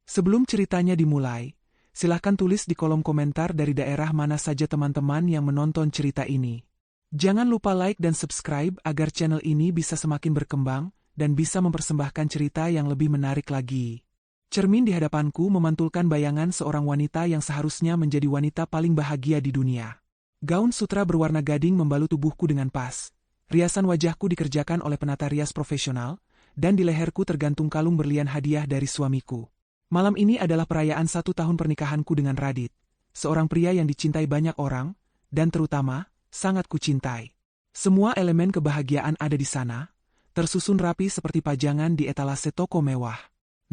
Sebelum ceritanya dimulai, silahkan tulis di kolom komentar dari daerah mana saja teman-teman yang menonton cerita ini. Jangan lupa like dan subscribe agar channel ini bisa semakin berkembang dan bisa mempersembahkan cerita yang lebih menarik lagi. Cermin di hadapanku memantulkan bayangan seorang wanita yang seharusnya menjadi wanita paling bahagia di dunia. Gaun sutra berwarna gading membalut tubuhku dengan pas. Riasan wajahku dikerjakan oleh penata rias profesional, dan di leherku tergantung kalung berlian hadiah dari suamiku. Malam ini adalah perayaan 1 tahun pernikahanku dengan Radit, seorang pria yang dicintai banyak orang, dan terutama, sangat kucintai. Semua elemen kebahagiaan ada di sana, tersusun rapi seperti pajangan di etalase toko mewah.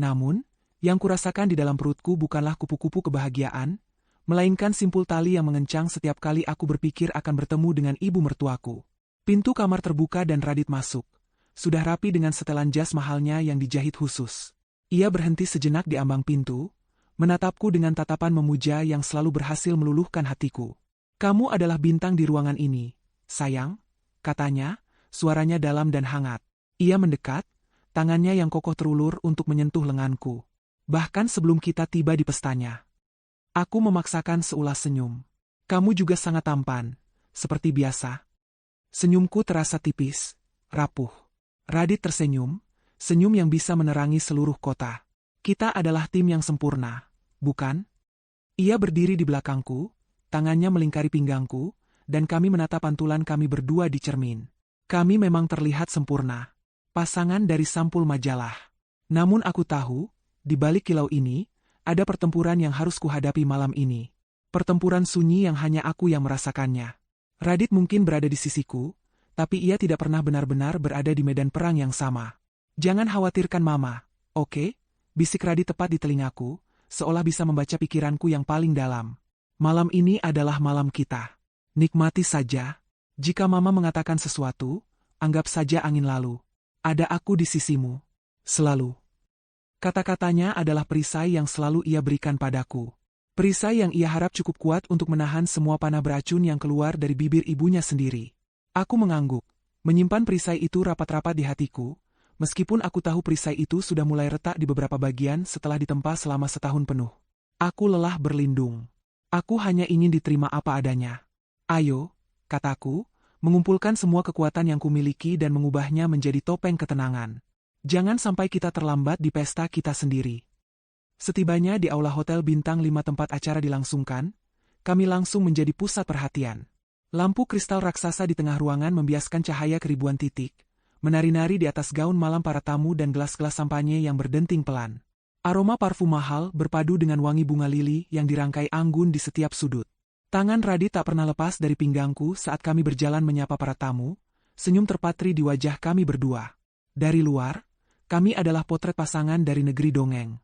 Namun, yang kurasakan di dalam perutku bukanlah kupu-kupu kebahagiaan, melainkan simpul tali yang mengencang setiap kali aku berpikir akan bertemu dengan ibu mertuaku. Pintu kamar terbuka dan Radit masuk. Sudah rapi dengan setelan jas mahalnya yang dijahit khusus. Ia berhenti sejenak di ambang pintu, menatapku dengan tatapan memuja yang selalu berhasil meluluhkan hatiku. "Kamu adalah bintang di ruangan ini, sayang," katanya, suaranya dalam dan hangat. Ia mendekat, tangannya yang kokoh terulur untuk menyentuh lenganku. Bahkan sebelum kita tiba di pestanya. Aku memaksakan seulas senyum. "Kamu juga sangat tampan, seperti biasa." Senyumku terasa tipis, rapuh. Radit tersenyum, senyum yang bisa menerangi seluruh kota. "Kita adalah tim yang sempurna, bukan?" Ia berdiri di belakangku, tangannya melingkari pinggangku, dan kami menatap pantulan kami berdua di cermin. Kami memang terlihat sempurna. Pasangan dari sampul majalah. Namun aku tahu, di balik kilau ini, ada pertempuran yang harus kuhadapi malam ini. Pertempuran sunyi yang hanya aku yang merasakannya. Radit mungkin berada di sisiku, tapi ia tidak pernah benar-benar berada di medan perang yang sama. "Jangan khawatirkan Mama, oke?" bisik Radit tepat di telingaku, seolah bisa membaca pikiranku yang paling dalam. "Malam ini adalah malam kita. Nikmati saja. Jika Mama mengatakan sesuatu, anggap saja angin lalu. Ada aku di sisimu. Selalu." Kata-katanya adalah perisai yang selalu ia berikan padaku. Perisai yang ia harap cukup kuat untuk menahan semua panah beracun yang keluar dari bibir ibunya sendiri. Aku mengangguk, menyimpan perisai itu rapat-rapat di hatiku, meskipun aku tahu perisai itu sudah mulai retak di beberapa bagian setelah ditempa selama setahun penuh. Aku lelah berlindung. Aku hanya ingin diterima apa adanya. "Ayo," kataku, mengumpulkan semua kekuatan yang kumiliki dan mengubahnya menjadi topeng ketenangan. "Jangan sampai kita terlambat di pesta kita sendiri." Setibanya di aula hotel bintang 5 tempat acara dilangsungkan, kami langsung menjadi pusat perhatian. Lampu kristal raksasa di tengah ruangan membiaskan cahaya keribuan titik, menari-nari di atas gaun malam para tamu dan gelas-gelas sampanye yang berdenting pelan. Aroma parfum mahal berpadu dengan wangi bunga lili yang dirangkai anggun di setiap sudut. Tangan Radit tak pernah lepas dari pinggangku saat kami berjalan menyapa para tamu, senyum terpatri di wajah kami berdua. Dari luar, kami adalah potret pasangan dari negeri dongeng.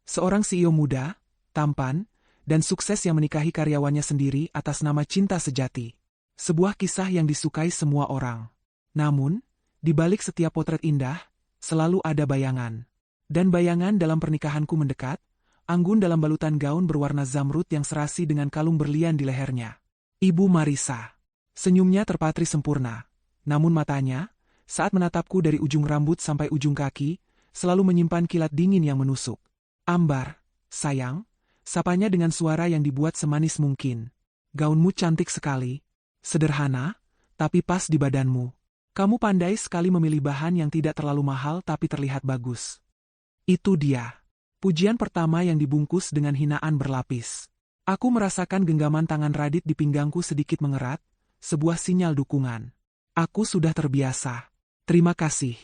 Seorang CEO muda, tampan, dan sukses yang menikahi karyawannya sendiri atas nama cinta sejati. Sebuah kisah yang disukai semua orang. Namun, di balik setiap potret indah, selalu ada bayangan. Dan bayangan dalam pernikahanku mendekat, anggun dalam balutan gaun berwarna zamrud yang serasi dengan kalung berlian di lehernya. Ibu Marisa. Senyumnya terpatri sempurna. Namun matanya, saat menatapku dari ujung rambut sampai ujung kaki, selalu menyimpan kilat dingin yang menusuk. "Ambar, sayang," sapanya dengan suara yang dibuat semanis mungkin. "Gaunmu cantik sekali. Sederhana, tapi pas di badanmu. Kamu pandai sekali memilih bahan yang tidak terlalu mahal tapi terlihat bagus." Itu dia. Pujian pertama yang dibungkus dengan hinaan berlapis. Aku merasakan genggaman tangan Radit di pinggangku sedikit mengerat, sebuah sinyal dukungan. Aku sudah terbiasa. "Terima kasih,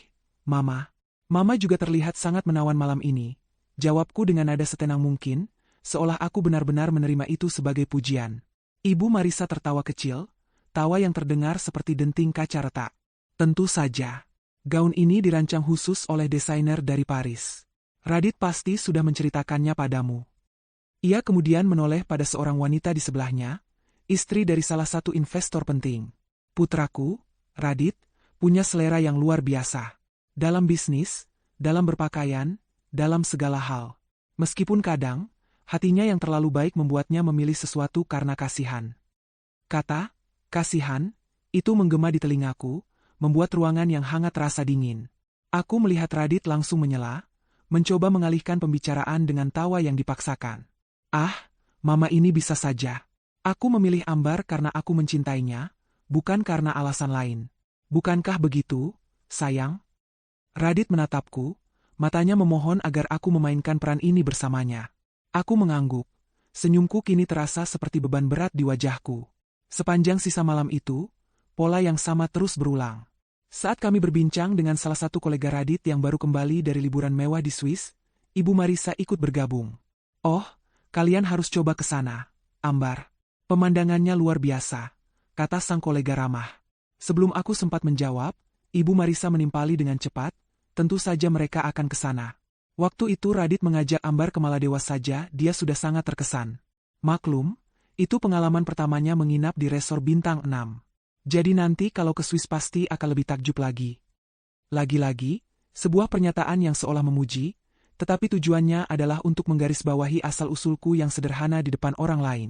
Mama." Mama juga terlihat sangat menawan malam ini. Jawabku dengan nada setenang mungkin, seolah aku benar-benar menerima itu sebagai pujian. Ibu Marisa tertawa kecil, tawa yang terdengar seperti denting kaca retak. "Tentu saja. Gaun ini dirancang khusus oleh desainer dari Paris. Radit pasti sudah menceritakannya padamu." Ia kemudian menoleh pada seorang wanita di sebelahnya, istri dari salah satu investor penting. "Putraku, Radit, punya selera yang luar biasa. Dalam bisnis, dalam berpakaian, dalam segala hal. Meskipun kadang, hatinya yang terlalu baik membuatnya memilih sesuatu karena kasihan." Kata "kasihan" itu menggema di telingaku, membuat ruangan yang hangat terasa dingin. Aku melihat Radit langsung menyela, mencoba mengalihkan pembicaraan dengan tawa yang dipaksakan. Ah, Mama ini bisa saja. Aku memilih Ambar karena aku mencintainya, bukan karena alasan lain. Bukankah begitu, sayang? Radit menatapku, matanya memohon agar aku memainkan peran ini bersamanya. Aku mengangguk. Senyumku kini terasa seperti beban berat di wajahku. Sepanjang sisa malam itu, pola yang sama terus berulang. Saat kami berbincang dengan salah satu kolega Radit yang baru kembali dari liburan mewah di Swiss, Ibu Marisa ikut bergabung. Oh, kalian harus coba ke sana, Ambar. Pemandangannya luar biasa, kata sang kolega ramah. Sebelum aku sempat menjawab, Ibu Marisa menimpali dengan cepat, tentu saja mereka akan ke sana. Waktu itu Radit mengajak Ambar ke Maladewa saja, dia sudah sangat terkesan. Maklum, itu pengalaman pertamanya menginap di resor bintang 6. Jadi nanti kalau ke Swiss pasti akan lebih takjub lagi. Lagi-lagi, sebuah pernyataan yang seolah memuji, tetapi tujuannya adalah untuk menggarisbawahi asal-usulku yang sederhana di depan orang lain.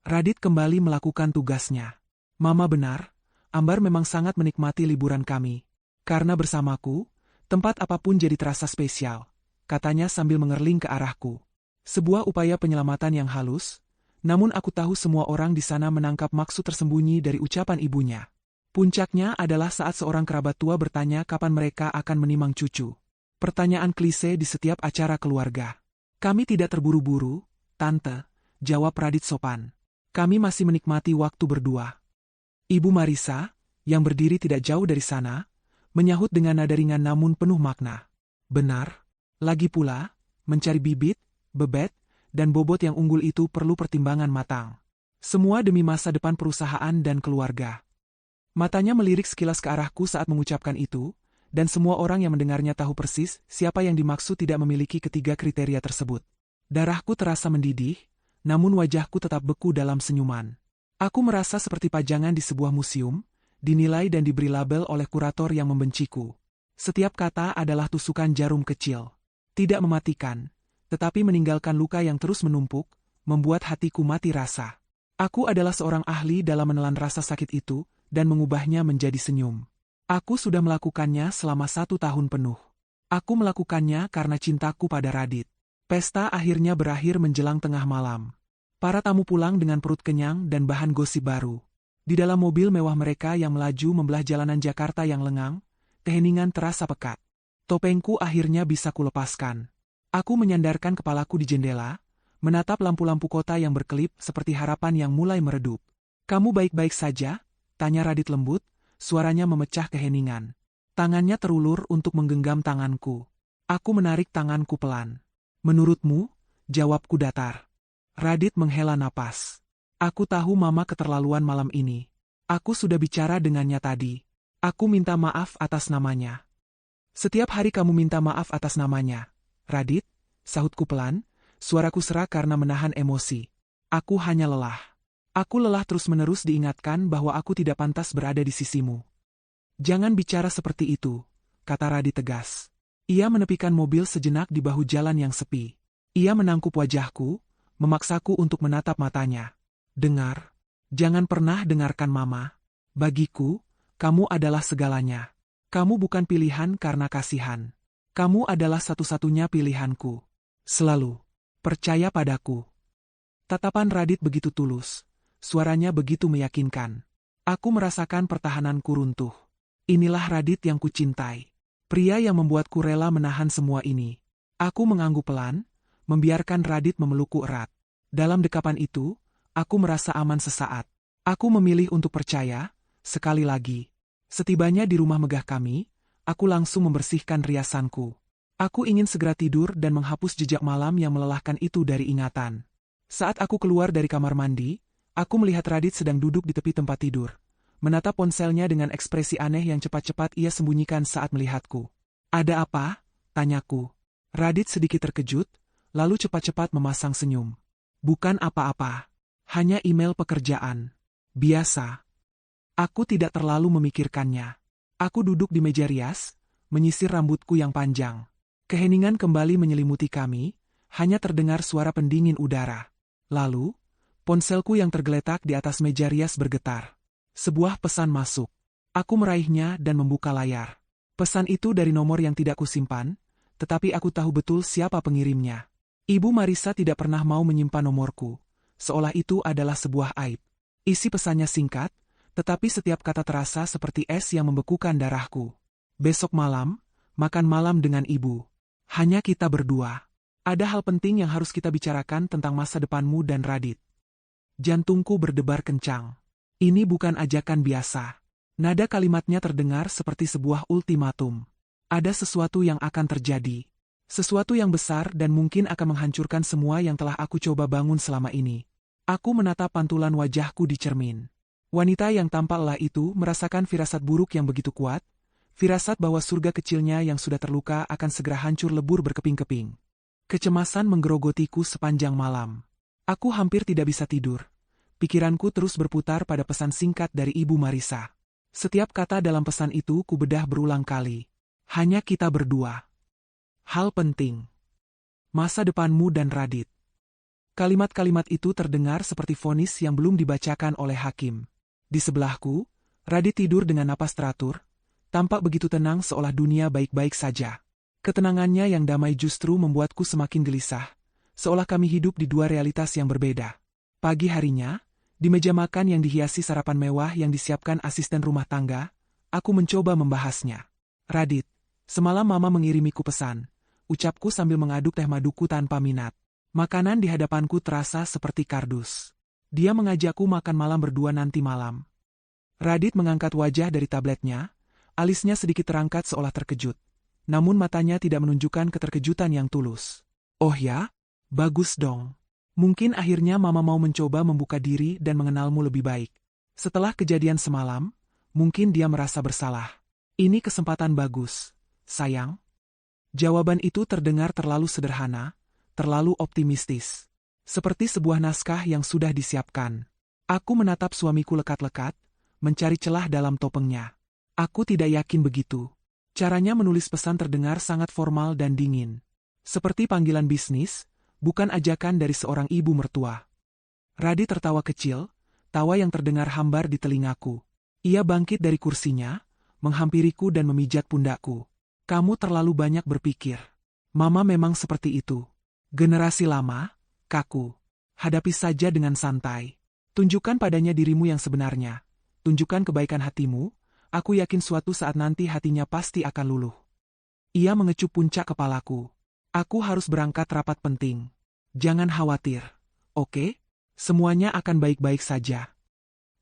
Radit kembali melakukan tugasnya. Mama benar, Ambar memang sangat menikmati liburan kami. Karena bersamaku, tempat apapun jadi terasa spesial, katanya sambil mengerling ke arahku. Sebuah upaya penyelamatan yang halus, namun aku tahu semua orang di sana menangkap maksud tersembunyi dari ucapan ibunya. Puncaknya adalah saat seorang kerabat tua bertanya kapan mereka akan menimang cucu. Pertanyaan klise di setiap acara keluarga. Kami tidak terburu-buru, Tante, jawab Radit sopan. Kami masih menikmati waktu berdua. Ibu Marisa, yang berdiri tidak jauh dari sana, menyahut dengan nada ringan namun penuh makna. Benar. Lagi pula, mencari bibit, bebet, dan bobot yang unggul itu perlu pertimbangan matang. Semua demi masa depan perusahaan dan keluarga. Matanya melirik sekilas ke arahku saat mengucapkan itu, dan semua orang yang mendengarnya tahu persis siapa yang dimaksud tidak memiliki ketiga kriteria tersebut. Darahku terasa mendidih, namun wajahku tetap beku dalam senyuman. Aku merasa seperti pajangan di sebuah museum, dinilai dan diberi label oleh kurator yang membenciku. Setiap kata adalah tusukan jarum kecil. Tidak mematikan, tetapi meninggalkan luka yang terus menumpuk, membuat hatiku mati rasa. Aku adalah seorang ahli dalam menelan rasa sakit itu, dan mengubahnya menjadi senyum. Aku sudah melakukannya selama 1 tahun penuh. Aku melakukannya karena cintaku pada Radit. Pesta akhirnya berakhir menjelang tengah malam. Para tamu pulang dengan perut kenyang dan bahan gosip baru. Di dalam mobil mewah mereka yang melaju membelah jalanan Jakarta yang lengang, keheningan terasa pekat. Topengku akhirnya bisa kulepaskan. Aku menyandarkan kepalaku di jendela, menatap lampu-lampu kota yang berkelip seperti harapan yang mulai meredup. Kamu baik-baik saja? Tanya Radit lembut, suaranya memecah keheningan. Tangannya terulur untuk menggenggam tanganku. Aku menarik tanganku pelan. Menurutmu? Jawabku datar. Radit menghela napas. Aku tahu Mama keterlaluan malam ini. Aku sudah bicara dengannya tadi. Aku minta maaf atas namanya. Setiap hari kamu minta maaf atas namanya. Radit, sahutku pelan, suaraku serak karena menahan emosi. Aku hanya lelah. Aku lelah terus-menerus diingatkan bahwa aku tidak pantas berada di sisimu. Jangan bicara seperti itu, kata Radit tegas. Ia menepikan mobil sejenak di bahu jalan yang sepi. Ia menangkup wajahku, memaksaku untuk menatap matanya. Dengar, jangan pernah dengarkan Mama. Bagiku, kamu adalah segalanya. Kamu bukan pilihan karena kasihan. Kamu adalah satu-satunya pilihanku. Selalu. Percaya padaku. Tatapan Radit begitu tulus. Suaranya begitu meyakinkan. Aku merasakan pertahananku runtuh. Inilah Radit yang kucintai. Pria yang membuatku rela menahan semua ini. Aku mengangguk pelan, membiarkan Radit memelukku erat. Dalam dekapan itu, aku merasa aman sesaat. Aku memilih untuk percaya, sekali lagi. Setibanya di rumah megah kami, aku langsung membersihkan riasanku. Aku ingin segera tidur dan menghapus jejak malam yang melelahkan itu dari ingatan. Saat aku keluar dari kamar mandi, aku melihat Radit sedang duduk di tepi tempat tidur. Menatap ponselnya dengan ekspresi aneh yang cepat-cepat ia sembunyikan saat melihatku. Ada apa? Tanyaku. Radit sedikit terkejut, lalu cepat-cepat memasang senyum. Bukan apa-apa. Hanya email pekerjaan. Biasa. Aku tidak terlalu memikirkannya. Aku duduk di meja rias, menyisir rambutku yang panjang. Keheningan kembali menyelimuti kami, hanya terdengar suara pendingin udara. Lalu, ponselku yang tergeletak di atas meja rias bergetar. Sebuah pesan masuk. Aku meraihnya dan membuka layar. Pesan itu dari nomor yang tidak kusimpan, tetapi aku tahu betul siapa pengirimnya. Ibu Marisa tidak pernah mau menyimpan nomorku, seolah itu adalah sebuah aib. Isi pesannya singkat, tetapi setiap kata terasa seperti es yang membekukan darahku. Besok malam, makan malam dengan ibu. Hanya kita berdua. Ada hal penting yang harus kita bicarakan tentang masa depanmu dan Radit. Jantungku berdebar kencang. Ini bukan ajakan biasa. Nada kalimatnya terdengar seperti sebuah ultimatum. Ada sesuatu yang akan terjadi. Sesuatu yang besar dan mungkin akan menghancurkan semua yang telah aku coba bangun selama ini. Aku menatap pantulan wajahku di cermin. Wanita yang tampak lelah itu merasakan firasat buruk yang begitu kuat, firasat bahwa surga kecilnya yang sudah terluka akan segera hancur lebur berkeping-keping. Kecemasan menggerogotiku sepanjang malam. Aku hampir tidak bisa tidur. Pikiranku terus berputar pada pesan singkat dari Ibu Marisa. Setiap kata dalam pesan itu kubedah berulang kali. Hanya kita berdua. Hal penting. Masa depanmu dan Radit. Kalimat-kalimat itu terdengar seperti vonis yang belum dibacakan oleh hakim. Di sebelahku, Radit tidur dengan napas teratur, tampak begitu tenang seolah dunia baik-baik saja. Ketenangannya yang damai justru membuatku semakin gelisah, seolah kami hidup di dua realitas yang berbeda. Pagi harinya, di meja makan yang dihiasi sarapan mewah yang disiapkan asisten rumah tangga, aku mencoba membahasnya. Radit, semalam Mama mengirimiku pesan, ucapku sambil mengaduk teh maduku tanpa minat. Makanan di hadapanku terasa seperti kardus. Dia mengajakku makan malam berdua nanti malam. Radit mengangkat wajah dari tabletnya, alisnya sedikit terangkat seolah terkejut. Namun matanya tidak menunjukkan keterkejutan yang tulus. Oh ya? Bagus dong. Mungkin akhirnya Mama mau mencoba membuka diri dan mengenalmu lebih baik. Setelah kejadian semalam, mungkin dia merasa bersalah. Ini kesempatan bagus, sayang. Jawaban itu terdengar terlalu sederhana, terlalu optimistis. Seperti sebuah naskah yang sudah disiapkan. Aku menatap suamiku lekat-lekat, mencari celah dalam topengnya. Aku tidak yakin begitu. Caranya menulis pesan terdengar sangat formal dan dingin. Seperti panggilan bisnis, bukan ajakan dari seorang ibu mertua. Radit tertawa kecil, tawa yang terdengar hambar di telingaku. Ia bangkit dari kursinya, menghampiriku dan memijat pundakku. Kamu terlalu banyak berpikir. Mama memang seperti itu. Generasi lama, kaku. Hadapi saja dengan santai. Tunjukkan padanya dirimu yang sebenarnya. Tunjukkan kebaikan hatimu. Aku yakin suatu saat nanti hatinya pasti akan luluh. Ia mengecup puncak kepalaku. Aku harus berangkat rapat penting. Jangan khawatir, oke? Semuanya akan baik-baik saja.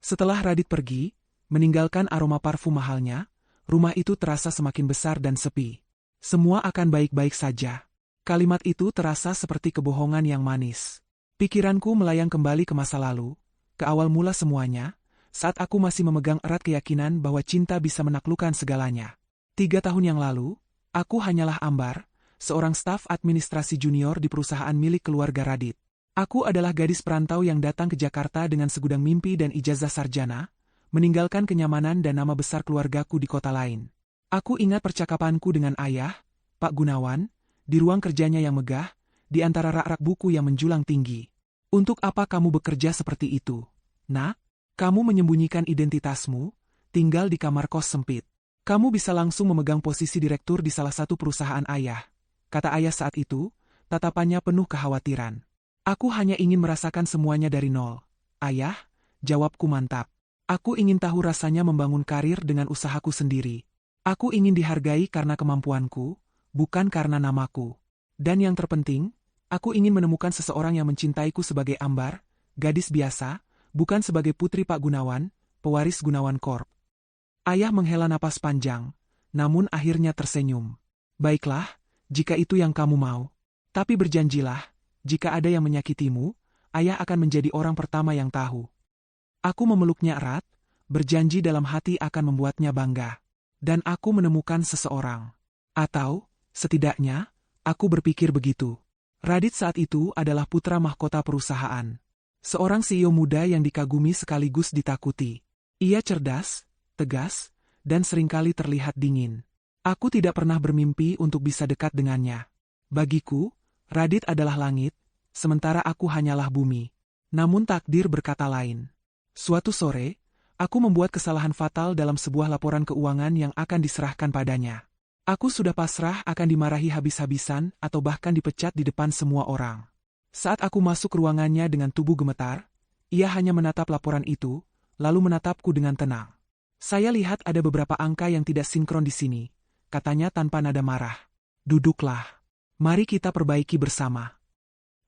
Setelah Radit pergi, meninggalkan aroma parfum mahalnya, rumah itu terasa semakin besar dan sepi. Semua akan baik-baik saja. Kalimat itu terasa seperti kebohongan yang manis. Pikiranku melayang kembali ke masa lalu, ke awal mula semuanya, saat aku masih memegang erat keyakinan bahwa cinta bisa menaklukkan segalanya. 3 tahun yang lalu, aku hanyalah Ambar, seorang staf administrasi junior di perusahaan milik keluarga Radit. Aku adalah gadis perantau yang datang ke Jakarta dengan segudang mimpi dan ijazah sarjana, meninggalkan kenyamanan dan nama besar keluargaku di kota lain. Aku ingat percakapanku dengan ayah, Pak Gunawan, di ruang kerjanya yang megah, di antara rak-rak buku yang menjulang tinggi. Untuk apa kamu bekerja seperti itu, Nak? Kamu menyembunyikan identitasmu, tinggal di kamar kos sempit. Kamu bisa langsung memegang posisi direktur di salah satu perusahaan ayah. Kata ayah saat itu, tatapannya penuh kekhawatiran. Aku hanya ingin merasakan semuanya dari nol. Ayah, jawabku mantap. Aku ingin tahu rasanya membangun karir dengan usahaku sendiri. Aku ingin dihargai karena kemampuanku, bukan karena namaku. Dan yang terpenting, aku ingin menemukan seseorang yang mencintaiku sebagai Ambar, gadis biasa, bukan sebagai putri Pak Gunawan, pewaris Gunawan Corp. Ayah menghela napas panjang, namun akhirnya tersenyum. Baiklah, jika itu yang kamu mau. Tapi berjanjilah, jika ada yang menyakitimu, ayah akan menjadi orang pertama yang tahu. Aku memeluknya erat, berjanji dalam hati akan membuatnya bangga. Dan aku menemukan seseorang. Atau, setidaknya, aku berpikir begitu. Radit saat itu adalah putra mahkota perusahaan. Seorang CEO muda yang dikagumi sekaligus ditakuti. Ia cerdas, tegas, dan seringkali terlihat dingin. Aku tidak pernah bermimpi untuk bisa dekat dengannya. Bagiku, Radit adalah langit, sementara aku hanyalah bumi. Namun takdir berkata lain. Suatu sore, aku membuat kesalahan fatal dalam sebuah laporan keuangan yang akan diserahkan padanya. Aku sudah pasrah akan dimarahi habis-habisan atau bahkan dipecat di depan semua orang. Saat aku masuk ruangannya dengan tubuh gemetar, ia hanya menatap laporan itu, lalu menatapku dengan tenang. Saya lihat ada beberapa angka yang tidak sinkron di sini, katanya tanpa nada marah. Duduklah. Mari kita perbaiki bersama.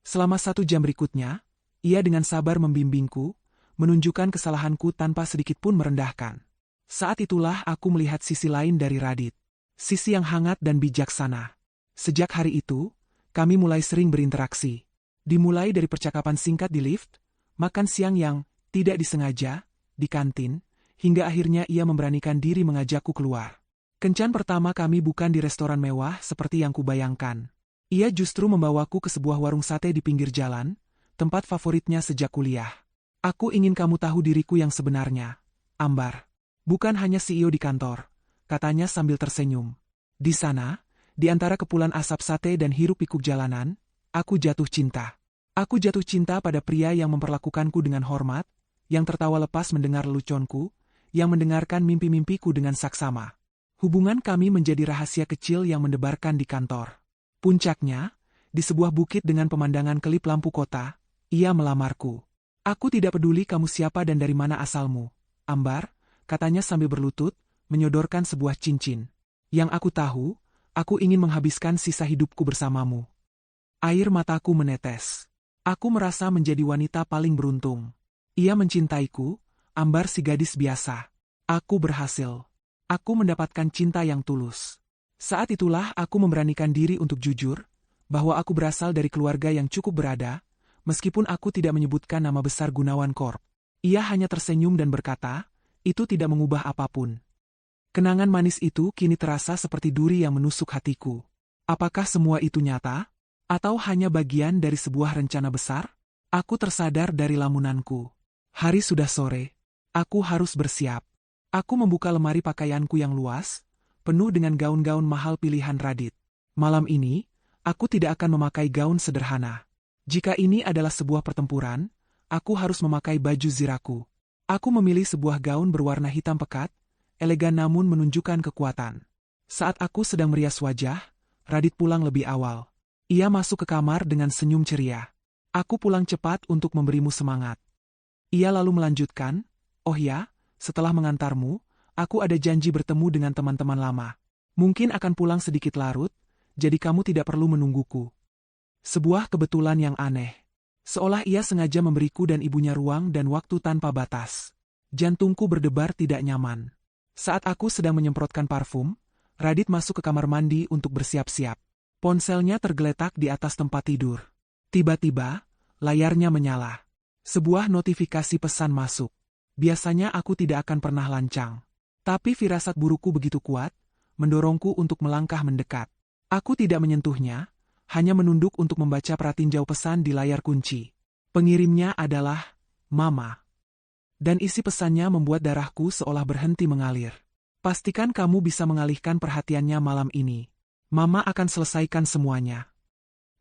Selama 1 jam berikutnya, ia dengan sabar membimbingku, menunjukkan kesalahanku tanpa sedikit pun merendahkan. Saat itulah aku melihat sisi lain dari Radit. Sisi yang hangat dan bijaksana. Sejak hari itu, kami mulai sering berinteraksi. Dimulai dari percakapan singkat di lift, makan siang yang tidak disengaja, di kantin, hingga akhirnya ia memberanikan diri mengajakku keluar. Kencan pertama kami bukan di restoran mewah seperti yang kubayangkan. Ia justru membawaku ke sebuah warung sate di pinggir jalan, tempat favoritnya sejak kuliah. Aku ingin kamu tahu diriku yang sebenarnya, Ambar. Bukan hanya CEO di kantor, katanya sambil tersenyum. Di sana, di antara kepulan asap sate dan hiruk-pikuk jalanan, aku jatuh cinta. Aku jatuh cinta pada pria yang memperlakukanku dengan hormat, yang tertawa lepas mendengar leluconku, yang mendengarkan mimpi-mimpiku dengan saksama. Hubungan kami menjadi rahasia kecil yang mendebarkan di kantor. Puncaknya, di sebuah bukit dengan pemandangan kelip lampu kota, ia melamarku. Aku tidak peduli kamu siapa dan dari mana asalmu, Ambar, katanya sambil berlutut, menyodorkan sebuah cincin. Yang aku tahu, aku ingin menghabiskan sisa hidupku bersamamu. Air mataku menetes. Aku merasa menjadi wanita paling beruntung. Ia mencintaiku, Ambar si gadis biasa. Aku berhasil. Aku mendapatkan cinta yang tulus. Saat itulah aku memberanikan diri untuk jujur, bahwa aku berasal dari keluarga yang cukup berada, meskipun aku tidak menyebutkan nama besar Gunawan Corp. Ia hanya tersenyum dan berkata, itu tidak mengubah apapun. Kenangan manis itu kini terasa seperti duri yang menusuk hatiku. Apakah semua itu nyata? Atau hanya bagian dari sebuah rencana besar? Aku tersadar dari lamunanku. Hari sudah sore. Aku harus bersiap. Aku membuka lemari pakaianku yang luas, penuh dengan gaun-gaun mahal pilihan Radit. Malam ini, aku tidak akan memakai gaun sederhana. Jika ini adalah sebuah pertempuran, aku harus memakai baju ziraku. Aku memilih sebuah gaun berwarna hitam pekat, elegan namun menunjukkan kekuatan. Saat aku sedang merias wajah, Radit pulang lebih awal. Ia masuk ke kamar dengan senyum ceria. Aku pulang cepat untuk memberimu semangat. Ia lalu melanjutkan, oh ya, setelah mengantarmu, aku ada janji bertemu dengan teman-teman lama. Mungkin akan pulang sedikit larut, jadi kamu tidak perlu menungguku. Sebuah kebetulan yang aneh. Seolah ia sengaja memberiku dan ibunya ruang dan waktu tanpa batas. Jantungku berdebar tidak nyaman. Saat aku sedang menyemprotkan parfum, Radit masuk ke kamar mandi untuk bersiap-siap. Ponselnya tergeletak di atas tempat tidur. Tiba-tiba, layarnya menyala. Sebuah notifikasi pesan masuk. Biasanya aku tidak akan pernah lancang. Tapi firasat burukku begitu kuat, mendorongku untuk melangkah mendekat. Aku tidak menyentuhnya, hanya menunduk untuk membaca pratinjau pesan di layar kunci. Pengirimnya adalah Mama. Dan isi pesannya membuat darahku seolah berhenti mengalir. Pastikan kamu bisa mengalihkan perhatiannya malam ini. Mama akan selesaikan semuanya.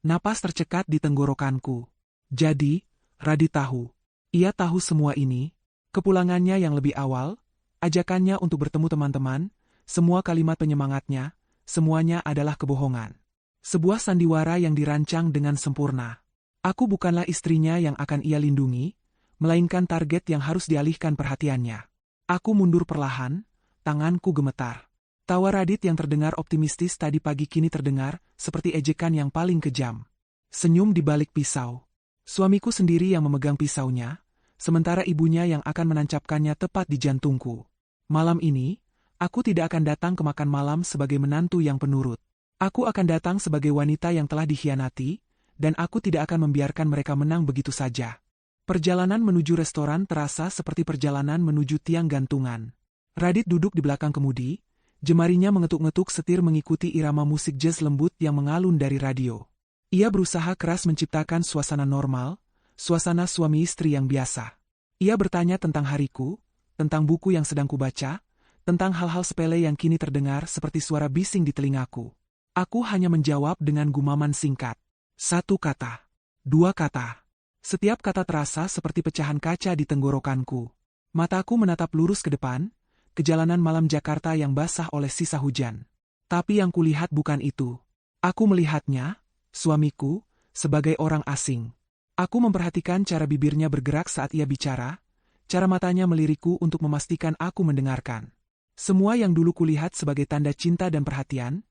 Napas tercekat di tenggorokanku. Jadi, Radit tahu. Ia tahu semua ini. Kepulangannya yang lebih awal, ajakannya untuk bertemu teman-teman, semua kalimat penyemangatnya, semuanya adalah kebohongan. Sebuah sandiwara yang dirancang dengan sempurna. Aku bukanlah istrinya yang akan ia lindungi, melainkan target yang harus dialihkan perhatiannya. Aku mundur perlahan, tanganku gemetar. Tawa Radit yang terdengar optimistis tadi pagi kini terdengar seperti ejekan yang paling kejam. Senyum di balik pisau. Suamiku sendiri yang memegang pisaunya, sementara ibunya yang akan menancapkannya tepat di jantungku. Malam ini, aku tidak akan datang ke makan malam sebagai menantu yang penurut. Aku akan datang sebagai wanita yang telah dikhianati, dan aku tidak akan membiarkan mereka menang begitu saja. Perjalanan menuju restoran terasa seperti perjalanan menuju tiang gantungan. Radit duduk di belakang kemudi, jemarinya mengetuk-ngetuk setir mengikuti irama musik jazz lembut yang mengalun dari radio. Ia berusaha keras menciptakan suasana normal, suasana suami istri yang biasa. Ia bertanya tentang hariku, tentang buku yang sedang kubaca, tentang hal-hal sepele yang kini terdengar seperti suara bising di telingaku. Aku hanya menjawab dengan gumaman singkat. 1 kata. 2 kata. Setiap kata terasa seperti pecahan kaca di tenggorokanku. Mataku menatap lurus ke depan, ke jalanan malam Jakarta yang basah oleh sisa hujan. Tapi yang kulihat bukan itu. Aku melihatnya, suamiku, sebagai orang asing. Aku memperhatikan cara bibirnya bergerak saat ia bicara, cara matanya melirikku untuk memastikan aku mendengarkan. Semua yang dulu kulihat sebagai tanda cinta dan perhatian,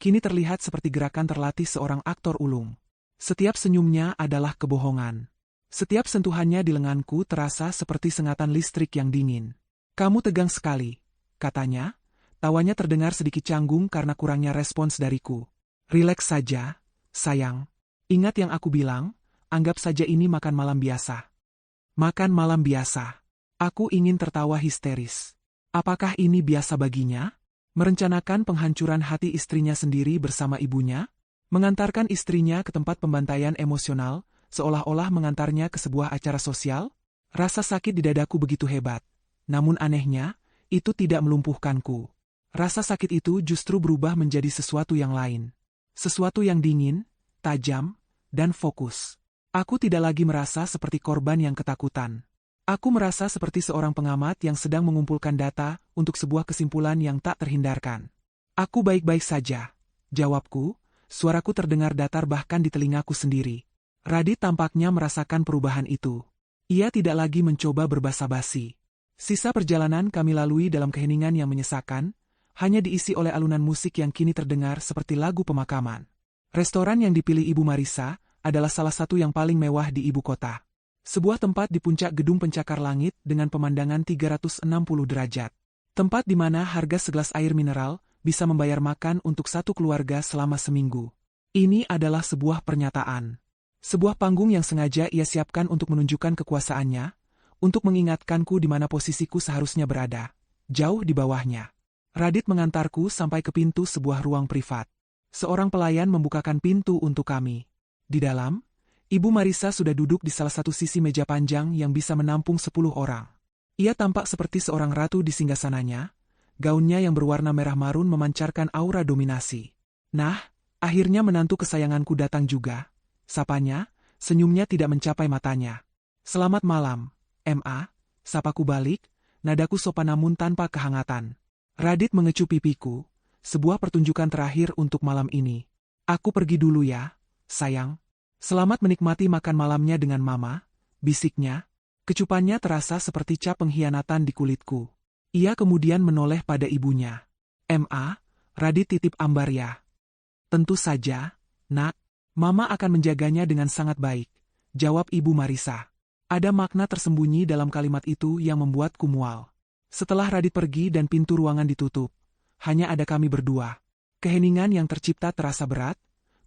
kini terlihat seperti gerakan terlatih seorang aktor ulung. Setiap senyumnya adalah kebohongan. Setiap sentuhannya di lenganku terasa seperti sengatan listrik yang dingin. "Kamu tegang sekali," katanya. Tawanya terdengar sedikit canggung karena kurangnya respons dariku. "Rileks saja, sayang. Ingat yang aku bilang, anggap saja ini makan malam biasa." Makan malam biasa. Aku ingin tertawa histeris. Apakah ini biasa baginya? Merencanakan penghancuran hati istrinya sendiri bersama ibunya? Mengantarkan istrinya ke tempat pembantaian emosional, seolah-olah mengantarnya ke sebuah acara sosial? Rasa sakit di dadaku begitu hebat. Namun anehnya, itu tidak melumpuhkanku. Rasa sakit itu justru berubah menjadi sesuatu yang lain. Sesuatu yang dingin, tajam, dan fokus. Aku tidak lagi merasa seperti korban yang ketakutan. Aku merasa seperti seorang pengamat yang sedang mengumpulkan data untuk sebuah kesimpulan yang tak terhindarkan. "Aku baik-baik saja," jawabku, suaraku terdengar datar bahkan di telingaku sendiri. Radit tampaknya merasakan perubahan itu. Ia tidak lagi mencoba berbasa-basi. Sisa perjalanan kami lalui dalam keheningan yang menyesakan, hanya diisi oleh alunan musik yang kini terdengar seperti lagu pemakaman. Restoran yang dipilih Ibu Marissa adalah salah satu yang paling mewah di ibu kota. Sebuah tempat di puncak gedung pencakar langit dengan pemandangan 360 derajat. Tempat di mana harga segelas air mineral bisa membayar makan untuk satu keluarga selama seminggu. Ini adalah sebuah pernyataan. Sebuah panggung yang sengaja ia siapkan untuk menunjukkan kekuasaannya, untuk mengingatkanku di mana posisiku seharusnya berada, jauh di bawahnya. Radit mengantarku sampai ke pintu sebuah ruang privat. Seorang pelayan membukakan pintu untuk kami. Di dalam, Ibu Marissa sudah duduk di salah satu sisi meja panjang yang bisa menampung 10 orang. Ia tampak seperti seorang ratu di singgasananya. Gaunnya yang berwarna merah marun memancarkan aura dominasi. "Nah, akhirnya menantu kesayanganku datang juga," sapanya, senyumnya tidak mencapai matanya. "Selamat malam, Ma," sapaku balik, nadaku sopan namun tanpa kehangatan. Radit mengecup pipiku, sebuah pertunjukan terakhir untuk malam ini. "Aku pergi dulu ya, sayang. Selamat menikmati makan malamnya dengan Mama," bisiknya. Kecupannya terasa seperti cap pengkhianatan di kulitku. Ia kemudian menoleh pada ibunya. "Ma, Radit titip ambar ya." "Tentu saja, Nak. Mama akan menjaganya dengan sangat baik," jawab Ibu Marissa. Ada makna tersembunyi dalam kalimat itu yang membuatku mual. Setelah Radit pergi dan pintu ruangan ditutup, hanya ada kami berdua. Keheningan yang tercipta terasa berat,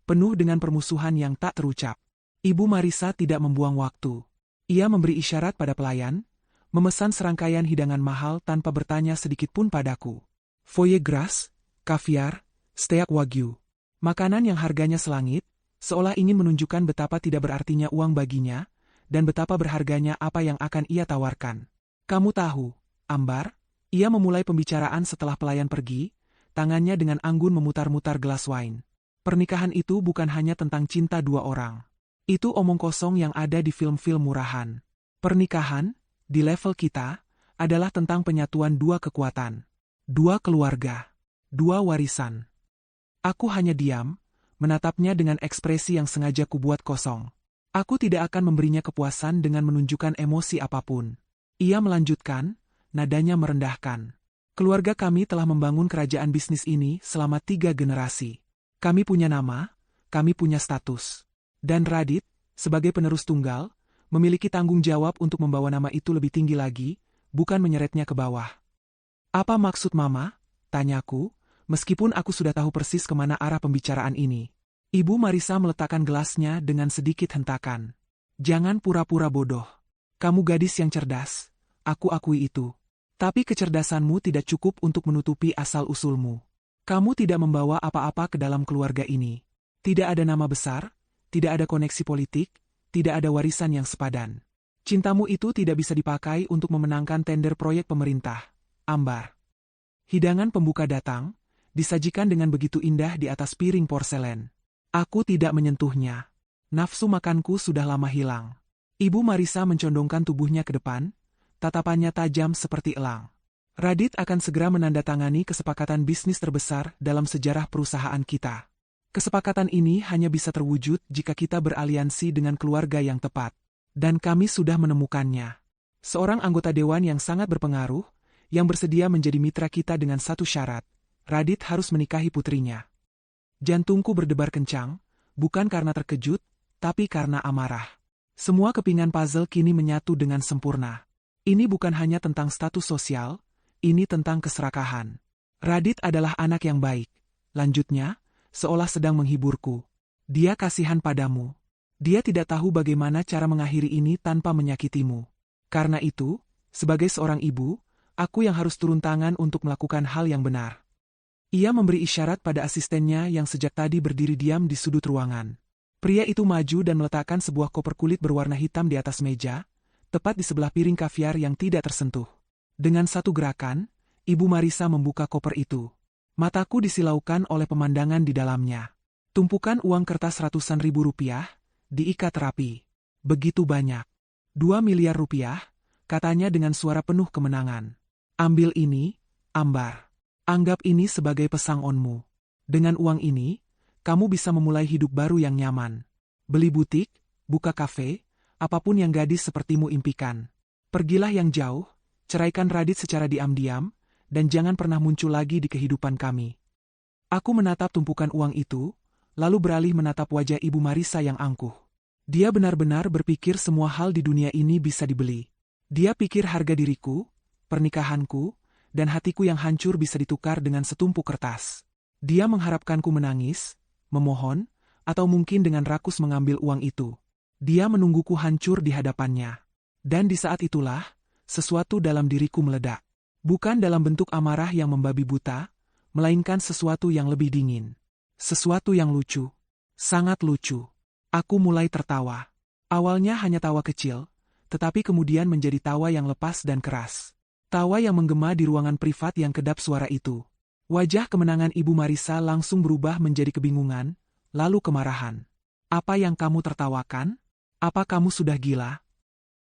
penuh dengan permusuhan yang tak terucap. Ibu Marissa tidak membuang waktu. Ia memberi isyarat pada pelayan, memesan serangkaian hidangan mahal tanpa bertanya sedikit pun padaku. Foie gras, kaviar, steak wagyu. Makanan yang harganya selangit, seolah ingin menunjukkan betapa tidak berartinya uang baginya, dan betapa berharganya apa yang akan ia tawarkan. "Kamu tahu, Ambar," ia memulai pembicaraan setelah pelayan pergi, tangannya dengan anggun memutar-mutar gelas wine. "Pernikahan itu bukan hanya tentang cinta dua orang. Itu omong kosong yang ada di film-film murahan. Pernikahan, di level kita, adalah tentang penyatuan dua kekuatan. Dua keluarga. Dua warisan." Aku hanya diam, menatapnya dengan ekspresi yang sengaja kubuat kosong. Aku tidak akan memberinya kepuasan dengan menunjukkan emosi apapun. Ia melanjutkan, nadanya merendahkan. "Keluarga kami telah membangun kerajaan bisnis ini selama 3 generasi. Kami punya nama, kami punya status. Dan Radit, sebagai penerus tunggal, memiliki tanggung jawab untuk membawa nama itu lebih tinggi lagi, bukan menyeretnya ke bawah." "Apa maksud Mama?" tanyaku, meskipun aku sudah tahu persis kemana arah pembicaraan ini. Ibu Marissa meletakkan gelasnya dengan sedikit hentakan. "Jangan pura-pura bodoh. Kamu gadis yang cerdas, aku akui itu. Tapi kecerdasanmu tidak cukup untuk menutupi asal-usulmu. Kamu tidak membawa apa-apa ke dalam keluarga ini. Tidak ada nama besar, tidak ada koneksi politik, tidak ada warisan yang sepadan. Cintamu itu tidak bisa dipakai untuk memenangkan tender proyek pemerintah, Ambar." Hidangan pembuka datang, disajikan dengan begitu indah di atas piring porselen. Aku tidak menyentuhnya. Nafsu makanku sudah lama hilang. Ibu Marissa mencondongkan tubuhnya ke depan, tatapannya tajam seperti elang. Radit akan segera menandatangani kesepakatan bisnis terbesar dalam sejarah perusahaan kita. Kesepakatan ini hanya bisa terwujud jika kita beraliansi dengan keluarga yang tepat. Dan kami sudah menemukannya. Seorang anggota dewan yang sangat berpengaruh, yang bersedia menjadi mitra kita dengan satu syarat. Radit harus menikahi putrinya. Jantungku berdebar kencang, bukan karena terkejut, tapi karena amarah. Semua kepingan puzzle kini menyatu dengan sempurna. Ini bukan hanya tentang status sosial, ini tentang keserakahan. Radit adalah anak yang baik. Lanjutnya, seolah sedang menghiburku. Dia kasihan padamu. Dia tidak tahu bagaimana cara mengakhiri ini tanpa menyakitimu. Karena itu, sebagai seorang ibu, aku yang harus turun tangan untuk melakukan hal yang benar. Ia memberi isyarat pada asistennya yang sejak tadi berdiri diam di sudut ruangan. Pria itu maju dan meletakkan sebuah koper kulit berwarna hitam di atas meja, tepat di sebelah piring kaviar yang tidak tersentuh. Dengan satu gerakan, Ibu Marisa membuka koper itu. Mataku disilaukan oleh pemandangan di dalamnya. Tumpukan uang kertas ratusan ribu rupiah, diikat rapi. Begitu banyak. 2 miliar rupiah, katanya dengan suara penuh kemenangan. Ambil ini, Ambar. Anggap ini sebagai pesangonmu. Dengan uang ini, kamu bisa memulai hidup baru yang nyaman. Beli butik, buka kafe, apapun yang gadis sepertimu impikan. Pergilah yang jauh, ceraikan Radit secara diam-diam, dan jangan pernah muncul lagi di kehidupan kami. Aku menatap tumpukan uang itu, lalu beralih menatap wajah Ibu Marisa yang angkuh. Dia benar-benar berpikir semua hal di dunia ini bisa dibeli. Dia pikir harga diriku, pernikahanku, dan hatiku yang hancur bisa ditukar dengan setumpuk kertas. Dia mengharapkanku menangis, memohon, atau mungkin dengan rakus mengambil uang itu. Dia menungguku hancur di hadapannya. Dan di saat itulah, sesuatu dalam diriku meledak. Bukan dalam bentuk amarah yang membabi buta, melainkan sesuatu yang lebih dingin. Sesuatu yang lucu. Sangat lucu. Aku mulai tertawa. Awalnya hanya tawa kecil, tetapi kemudian menjadi tawa yang lepas dan keras. Tawa yang menggema di ruangan privat yang kedap suara itu. Wajah kemenangan Ibu Marisa langsung berubah menjadi kebingungan, lalu kemarahan. Apa yang kamu tertawakan? Apa kamu sudah gila?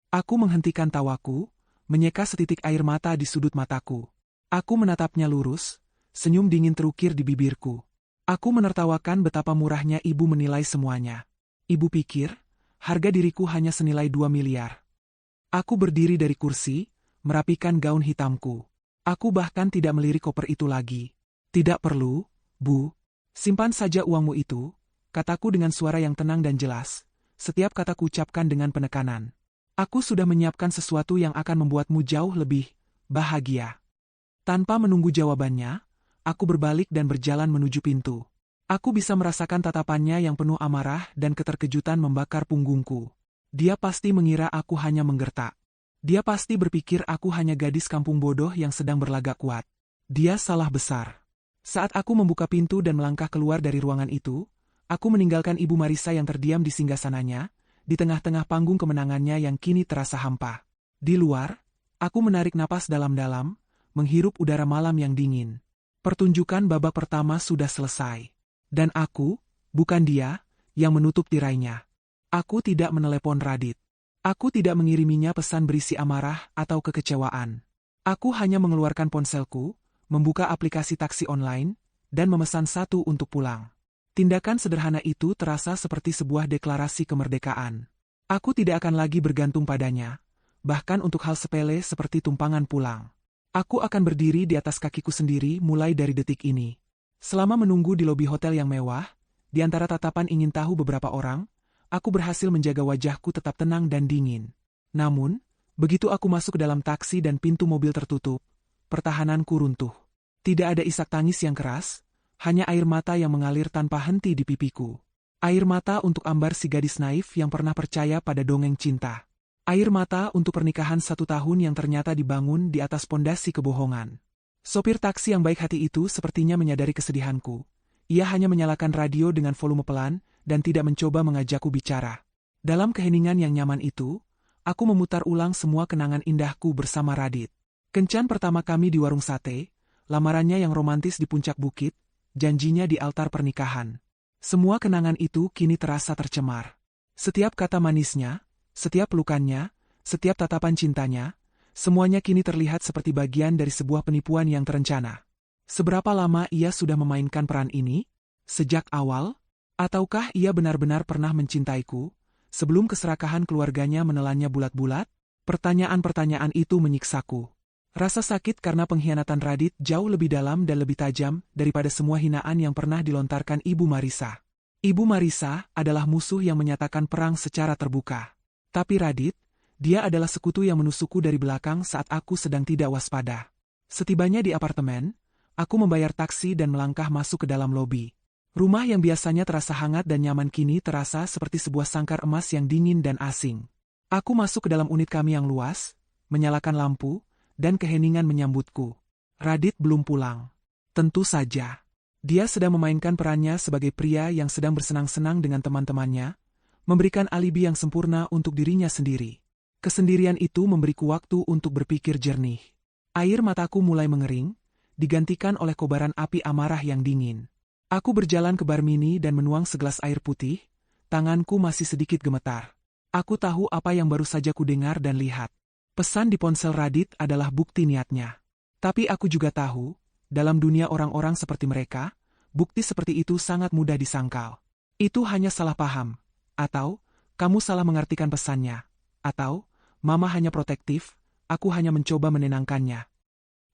Aku menghentikan tawaku, menyeka setitik air mata di sudut mataku. Aku menatapnya lurus, senyum dingin terukir di bibirku. Aku menertawakan betapa murahnya ibu menilai semuanya. Ibu pikir, harga diriku hanya senilai 2 miliar. Aku berdiri dari kursi, merapikan gaun hitamku. Aku bahkan tidak melirik koper itu lagi. Tidak perlu, Bu. Simpan saja uangmu itu, kataku dengan suara yang tenang dan jelas. Setiap kataku ucapkan dengan penekanan. Aku sudah menyiapkan sesuatu yang akan membuatmu jauh lebih bahagia. Tanpa menunggu jawabannya, aku berbalik dan berjalan menuju pintu. Aku bisa merasakan tatapannya yang penuh amarah dan keterkejutan membakar punggungku. Dia pasti mengira aku hanya menggertak. Dia pasti berpikir aku hanya gadis kampung bodoh yang sedang berlagak kuat. Dia salah besar. Saat aku membuka pintu dan melangkah keluar dari ruangan itu, aku meninggalkan Ibu Marisa yang terdiam di singgasananya, di tengah-tengah panggung kemenangannya yang kini terasa hampa. Di luar, aku menarik napas dalam-dalam, menghirup udara malam yang dingin. Pertunjukan babak pertama sudah selesai. Dan aku, bukan dia, yang menutup tirainya. Aku tidak menelepon Radit. Aku tidak mengiriminya pesan berisi amarah atau kekecewaan. Aku hanya mengeluarkan ponselku, membuka aplikasi taksi online, dan memesan satu untuk pulang. Tindakan sederhana itu terasa seperti sebuah deklarasi kemerdekaan. Aku tidak akan lagi bergantung padanya, bahkan untuk hal sepele seperti tumpangan pulang. Aku akan berdiri di atas kakiku sendiri mulai dari detik ini. Selama menunggu di lobi hotel yang mewah, di antara tatapan ingin tahu beberapa orang, aku berhasil menjaga wajahku tetap tenang dan dingin. Namun, begitu aku masuk ke dalam taksi dan pintu mobil tertutup, pertahananku runtuh. Tidak ada isak tangis yang keras, hanya air mata yang mengalir tanpa henti di pipiku. Air mata untuk Ambar si gadis naif yang pernah percaya pada dongeng cinta. Air mata untuk pernikahan 1 tahun yang ternyata dibangun di atas pondasi kebohongan. Sopir taksi yang baik hati itu sepertinya menyadari kesedihanku. Ia hanya menyalakan radio dengan volume pelan dan tidak mencoba mengajakku bicara. Dalam keheningan yang nyaman itu, aku memutar ulang semua kenangan indahku bersama Radit. Kencan pertama kami di warung sate, lamarannya yang romantis di puncak bukit, janjinya di altar pernikahan. Semua kenangan itu kini terasa tercemar. Setiap kata manisnya, setiap pelukannya, setiap tatapan cintanya, Semuanya kini terlihat seperti bagian dari sebuah penipuan yang terencana. Seberapa lama ia sudah memainkan peran ini? Sejak awal? Ataukah ia benar-benar pernah mencintaiku, sebelum keserakahan keluarganya menelannya bulat-bulat? Pertanyaan-pertanyaan itu menyiksaku. Rasa sakit karena pengkhianatan Radit jauh lebih dalam dan lebih tajam daripada semua hinaan yang pernah dilontarkan Ibu Marissa. Ibu Marissa adalah musuh yang menyatakan perang secara terbuka. Tapi Radit, dia adalah sekutu yang menusukku dari belakang saat aku sedang tidak waspada. Setibanya di apartemen, aku membayar taksi dan melangkah masuk ke dalam lobi. Rumah yang biasanya terasa hangat dan nyaman kini terasa seperti sebuah sangkar emas yang dingin dan asing. Aku masuk ke dalam unit kami yang luas, menyalakan lampu, dan keheningan menyambutku. Radit belum pulang. Tentu saja. Dia sedang memainkan perannya sebagai pria yang sedang bersenang-senang dengan teman-temannya, memberikan alibi yang sempurna untuk dirinya sendiri. Kesendirian itu memberiku waktu untuk berpikir jernih. Air mataku mulai mengering, digantikan oleh kobaran api amarah yang dingin. Aku berjalan ke bar mini dan menuang segelas air putih, tanganku masih sedikit gemetar. Aku tahu apa yang baru saja kudengar dan lihat. Pesan di ponsel Radit adalah bukti niatnya. Tapi aku juga tahu, dalam dunia orang-orang seperti mereka, bukti seperti itu sangat mudah disangkal. Itu hanya salah paham. Atau, kamu salah mengartikan pesannya. Atau, Mama hanya protektif, aku hanya mencoba menenangkannya.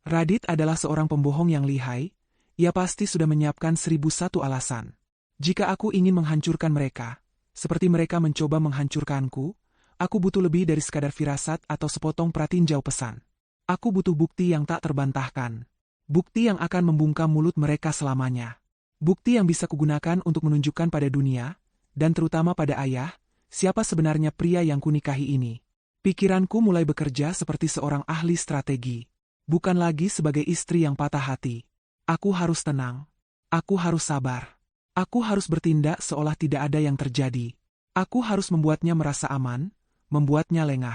Radit adalah seorang pembohong yang lihai, ia pasti sudah menyiapkan 1001 alasan. Jika aku ingin menghancurkan mereka, seperti mereka mencoba menghancurkanku, aku butuh lebih dari sekadar firasat atau sepotong pratinjau pesan. Aku butuh bukti yang tak terbantahkan. Bukti yang akan membungkam mulut mereka selamanya. Bukti yang bisa kugunakan untuk menunjukkan pada dunia, dan terutama pada ayah, siapa sebenarnya pria yang kunikahi ini. Pikiranku mulai bekerja seperti seorang ahli strategi. Bukan lagi sebagai istri yang patah hati. Aku harus tenang. Aku harus sabar. Aku harus bertindak seolah tidak ada yang terjadi. Aku harus membuatnya merasa aman, membuatnya lengah.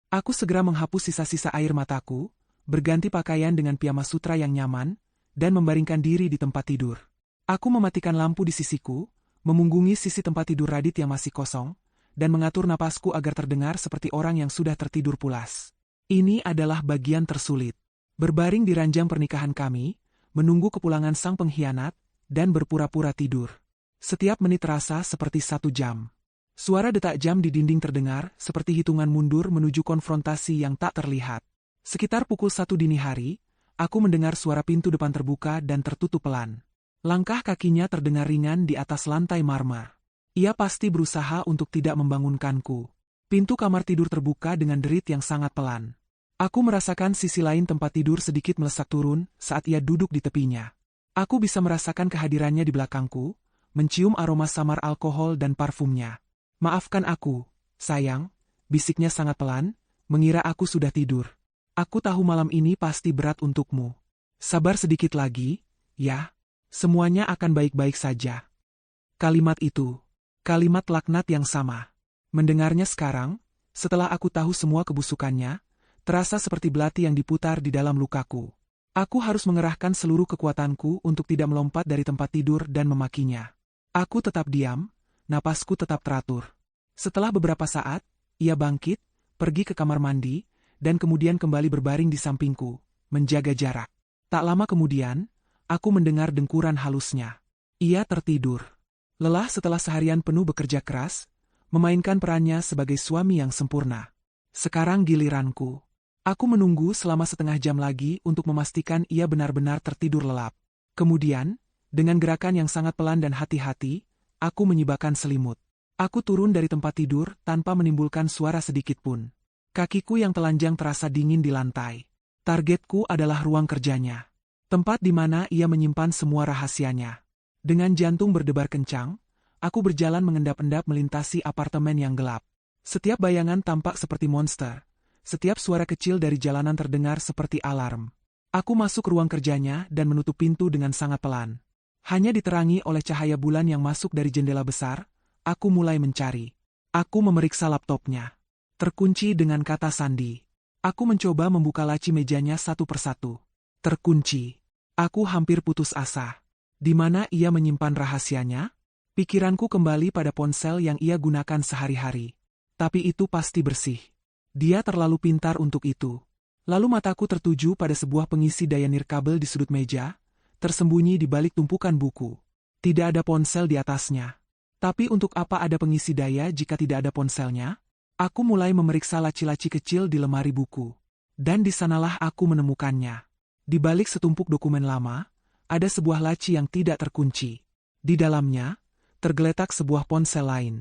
Aku segera menghapus sisa-sisa air mataku, berganti pakaian dengan piyama sutra yang nyaman, dan membaringkan diri di tempat tidur. Aku mematikan lampu di sisiku, memunggungi sisi tempat tidur Radit yang masih kosong, dan mengatur napasku agar terdengar seperti orang yang sudah tertidur pulas. Ini adalah bagian tersulit. Berbaring di ranjang pernikahan kami, menunggu kepulangan sang pengkhianat, dan berpura-pura tidur. Setiap menit terasa seperti 1 jam. Suara detak jam di dinding terdengar seperti hitungan mundur menuju konfrontasi yang tak terlihat. Sekitar pukul 1 dini hari, aku mendengar suara pintu depan terbuka dan tertutup pelan. Langkah kakinya terdengar ringan di atas lantai marmer. Ia pasti berusaha untuk tidak membangunkanku. Pintu kamar tidur terbuka dengan derit yang sangat pelan. Aku merasakan sisi lain tempat tidur sedikit melesak turun saat ia duduk di tepinya. Aku bisa merasakan kehadirannya di belakangku, mencium aroma samar alkohol dan parfumnya. Maafkan aku, sayang, bisiknya sangat pelan, mengira aku sudah tidur. Aku tahu malam ini pasti berat untukmu. Sabar sedikit lagi, ya. Semuanya akan baik-baik saja. Kalimat itu. Kalimat laknat yang sama. Mendengarnya sekarang, setelah aku tahu semua kebusukannya, terasa seperti belati yang diputar di dalam lukaku. Aku harus mengerahkan seluruh kekuatanku untuk tidak melompat dari tempat tidur dan memakinya. Aku tetap diam, napasku tetap teratur. Setelah beberapa saat, ia bangkit, pergi ke kamar mandi, dan kemudian kembali berbaring di sampingku, menjaga jarak. Tak lama kemudian, aku mendengar dengkuran halusnya. Ia tertidur. Lelah setelah seharian penuh bekerja keras, memainkan perannya sebagai suami yang sempurna. Sekarang giliranku. Aku menunggu selama setengah jam lagi untuk memastikan ia benar-benar tertidur lelap. Kemudian, dengan gerakan yang sangat pelan dan hati-hati, aku menyibakkan selimut. Aku turun dari tempat tidur tanpa menimbulkan suara sedikit pun. Kakiku yang telanjang terasa dingin di lantai. Targetku adalah ruang kerjanya. Tempat di mana ia menyimpan semua rahasianya. Dengan jantung berdebar kencang, aku berjalan mengendap-endap melintasi apartemen yang gelap. Setiap bayangan tampak seperti monster. Setiap suara kecil dari jalanan terdengar seperti alarm. Aku masuk ruang kerjanya dan menutup pintu dengan sangat pelan. Hanya diterangi oleh cahaya bulan yang masuk dari jendela besar, aku mulai mencari. Aku memeriksa laptopnya. Terkunci dengan kata sandi. Aku mencoba membuka laci mejanya satu persatu. Terkunci. Aku hampir putus asa. Di mana ia menyimpan rahasianya? Pikiranku kembali pada ponsel yang ia gunakan sehari-hari. Tapi itu pasti bersih. Dia terlalu pintar untuk itu. Lalu mataku tertuju pada sebuah pengisi daya nirkabel di sudut meja, tersembunyi di balik tumpukan buku. Tidak ada ponsel di atasnya. Tapi untuk apa ada pengisi daya jika tidak ada ponselnya? Aku mulai memeriksa laci-laci kecil di lemari buku. Dan di sanalah aku menemukannya. Di balik setumpuk dokumen lama, ada sebuah laci yang tidak terkunci. Di dalamnya, tergeletak sebuah ponsel lain.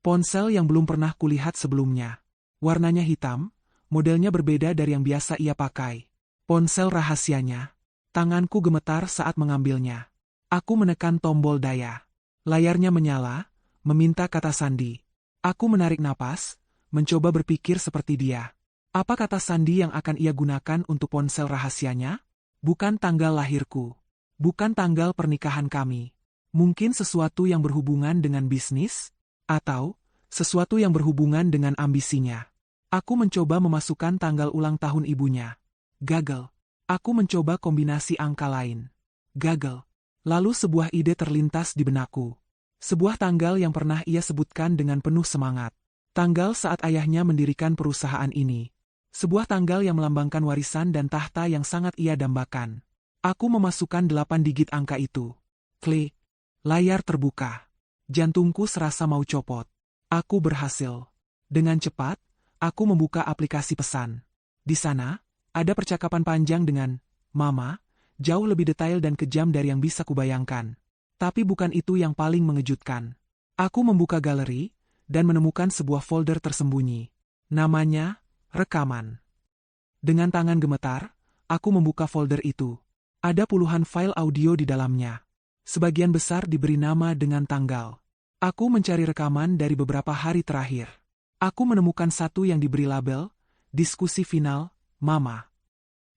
Ponsel yang belum pernah kulihat sebelumnya. Warnanya hitam, modelnya berbeda dari yang biasa ia pakai. Ponsel rahasianya. Tanganku gemetar saat mengambilnya. Aku menekan tombol daya. Layarnya menyala, meminta kata sandi. Aku menarik napas, mencoba berpikir seperti dia. Apa kata sandi yang akan ia gunakan untuk ponsel rahasianya? Bukan tanggal lahirku. Bukan tanggal pernikahan kami. Mungkin sesuatu yang berhubungan dengan bisnis? Atau sesuatu yang berhubungan dengan ambisinya. Aku mencoba memasukkan tanggal ulang tahun ibunya. Gagal. Aku mencoba kombinasi angka lain. Gagal. Lalu sebuah ide terlintas di benakku. Sebuah tanggal yang pernah ia sebutkan dengan penuh semangat. Tanggal saat ayahnya mendirikan perusahaan ini. Sebuah tanggal yang melambangkan warisan dan tahta yang sangat ia dambakan. Aku memasukkan 8 digit angka itu. Klik. Layar terbuka. Jantungku serasa mau copot. Aku berhasil. Dengan cepat, aku membuka aplikasi pesan. Di sana, ada percakapan panjang dengan Mama, jauh lebih detail dan kejam dari yang bisa kubayangkan. Tapi bukan itu yang paling mengejutkan. Aku membuka galeri, dan menemukan sebuah folder tersembunyi. Namanya, Rekaman. Dengan tangan gemetar, aku membuka folder itu. Ada puluhan file audio di dalamnya. Sebagian besar diberi nama dengan tanggal. Aku mencari rekaman dari beberapa hari terakhir. Aku menemukan satu yang diberi label, Diskusi Final, Mama.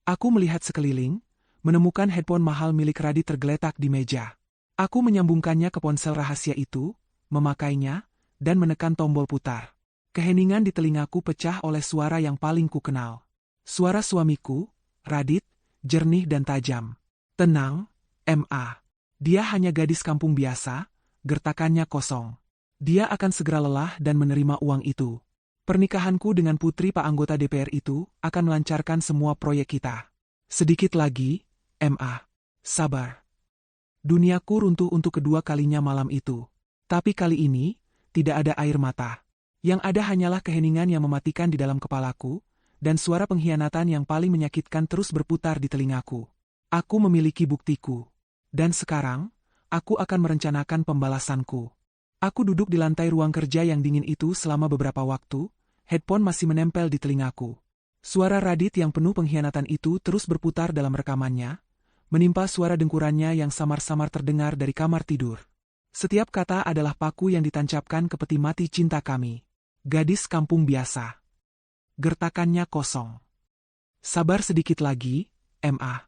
Aku melihat sekeliling, menemukan headphone mahal milik Radit tergeletak di meja. Aku menyambungkannya ke ponsel rahasia itu, memakainya, dan menekan tombol putar. Keheningan di telingaku pecah oleh suara yang paling kukenal. Suara suamiku, Radit, jernih dan tajam. Tenang, Ma. Dia hanya gadis kampung biasa, gertakannya kosong. Dia akan segera lelah dan menerima uang itu. Pernikahanku dengan putri Pak Anggota DPR itu akan melancarkan semua proyek kita. Sedikit lagi, Ma. Sabar. Duniaku runtuh untuk kedua kalinya malam itu. Tapi kali ini, tidak ada air mata. Yang ada hanyalah keheningan yang mematikan di dalam kepalaku, dan suara pengkhianatan yang paling menyakitkan terus berputar di telingaku. Aku memiliki buktiku. Dan sekarang, aku akan merencanakan pembalasanku. Aku duduk di lantai ruang kerja yang dingin itu selama beberapa waktu, headphone masih menempel di telingaku. Suara Radit yang penuh pengkhianatan itu terus berputar dalam rekamannya, menimpa suara dengkurannya yang samar-samar terdengar dari kamar tidur. Setiap kata adalah paku yang ditancapkan ke peti mati cinta kami. Gadis kampung biasa. Gertakannya kosong. Sabar sedikit lagi, Ma.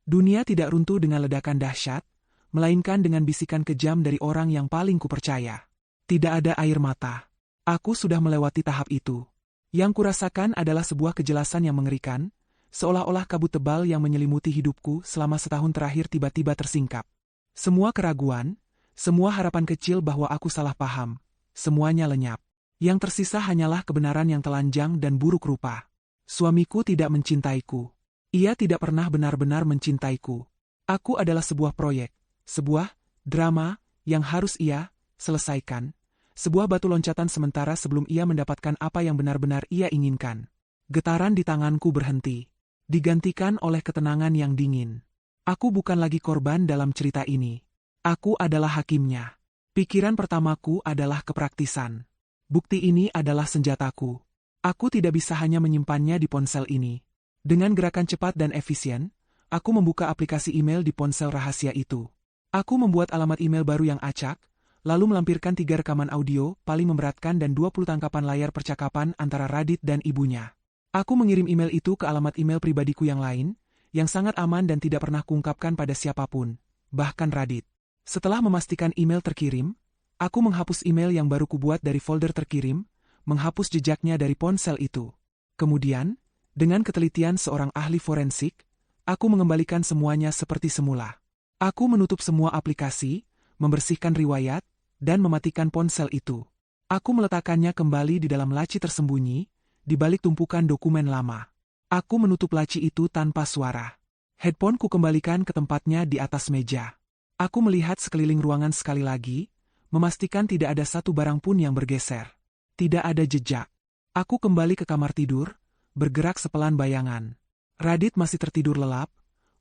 Dunia tidak runtuh dengan ledakan dahsyat, melainkan dengan bisikan kejam dari orang yang paling kupercaya. Tidak ada air mata. Aku sudah melewati tahap itu. Yang kurasakan adalah sebuah kejelasan yang mengerikan, seolah-olah kabut tebal yang menyelimuti hidupku selama setahun terakhir tiba-tiba tersingkap. Semua keraguan, semua harapan kecil bahwa aku salah paham, semuanya lenyap. Yang tersisa hanyalah kebenaran yang telanjang dan buruk rupa. Suamiku tidak mencintaiku. Ia tidak pernah benar-benar mencintaiku. Aku adalah sebuah proyek, sebuah drama yang harus ia selesaikan, sebuah batu loncatan sementara sebelum ia mendapatkan apa yang benar-benar ia inginkan. Getaran di tanganku berhenti, digantikan oleh ketenangan yang dingin. Aku bukan lagi korban dalam cerita ini. Aku adalah hakimnya. Pikiran pertamaku adalah kepraktisan. Bukti ini adalah senjataku. Aku tidak bisa hanya menyimpannya di ponsel ini. Dengan gerakan cepat dan efisien, aku membuka aplikasi email di ponsel rahasia itu. Aku membuat alamat email baru yang acak, lalu melampirkan 3 rekaman audio paling memberatkan dan 20 tangkapan layar percakapan antara Radit dan ibunya. Aku mengirim email itu ke alamat email pribadiku yang lain, yang sangat aman dan tidak pernah kuungkapkan pada siapapun, bahkan Radit. Setelah memastikan email terkirim, aku menghapus email yang baru kubuat dari folder terkirim, menghapus jejaknya dari ponsel itu. Kemudian, dengan ketelitian seorang ahli forensik, aku mengembalikan semuanya seperti semula. Aku menutup semua aplikasi, membersihkan riwayat, dan mematikan ponsel itu. Aku meletakkannya kembali di dalam laci tersembunyi, di balik tumpukan dokumen lama. Aku menutup laci itu tanpa suara. Headphone ku kembalikan ke tempatnya di atas meja. Aku melihat sekeliling ruangan sekali lagi, memastikan tidak ada satu barang pun yang bergeser. Tidak ada jejak. Aku kembali ke kamar tidur, bergerak sepelan bayangan. Radit masih tertidur lelap,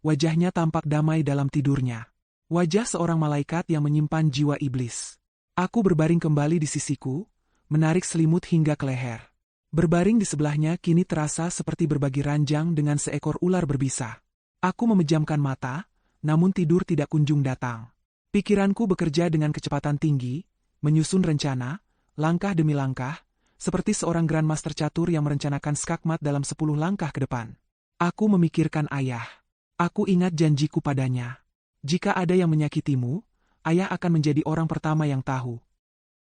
wajahnya tampak damai dalam tidurnya. Wajah seorang malaikat yang menyimpan jiwa iblis. Aku berbaring kembali di sisiku, menarik selimut hingga ke leher. Berbaring di sebelahnya kini terasa seperti berbagi ranjang dengan seekor ular berbisa. Aku memejamkan mata, namun tidur tidak kunjung datang. Pikiranku bekerja dengan kecepatan tinggi, menyusun rencana, langkah demi langkah, seperti seorang grandmaster catur yang merencanakan skakmat dalam 10 langkah ke depan. Aku memikirkan ayah. Aku ingat janjiku padanya. Jika ada yang menyakitimu, ayah akan menjadi orang pertama yang tahu.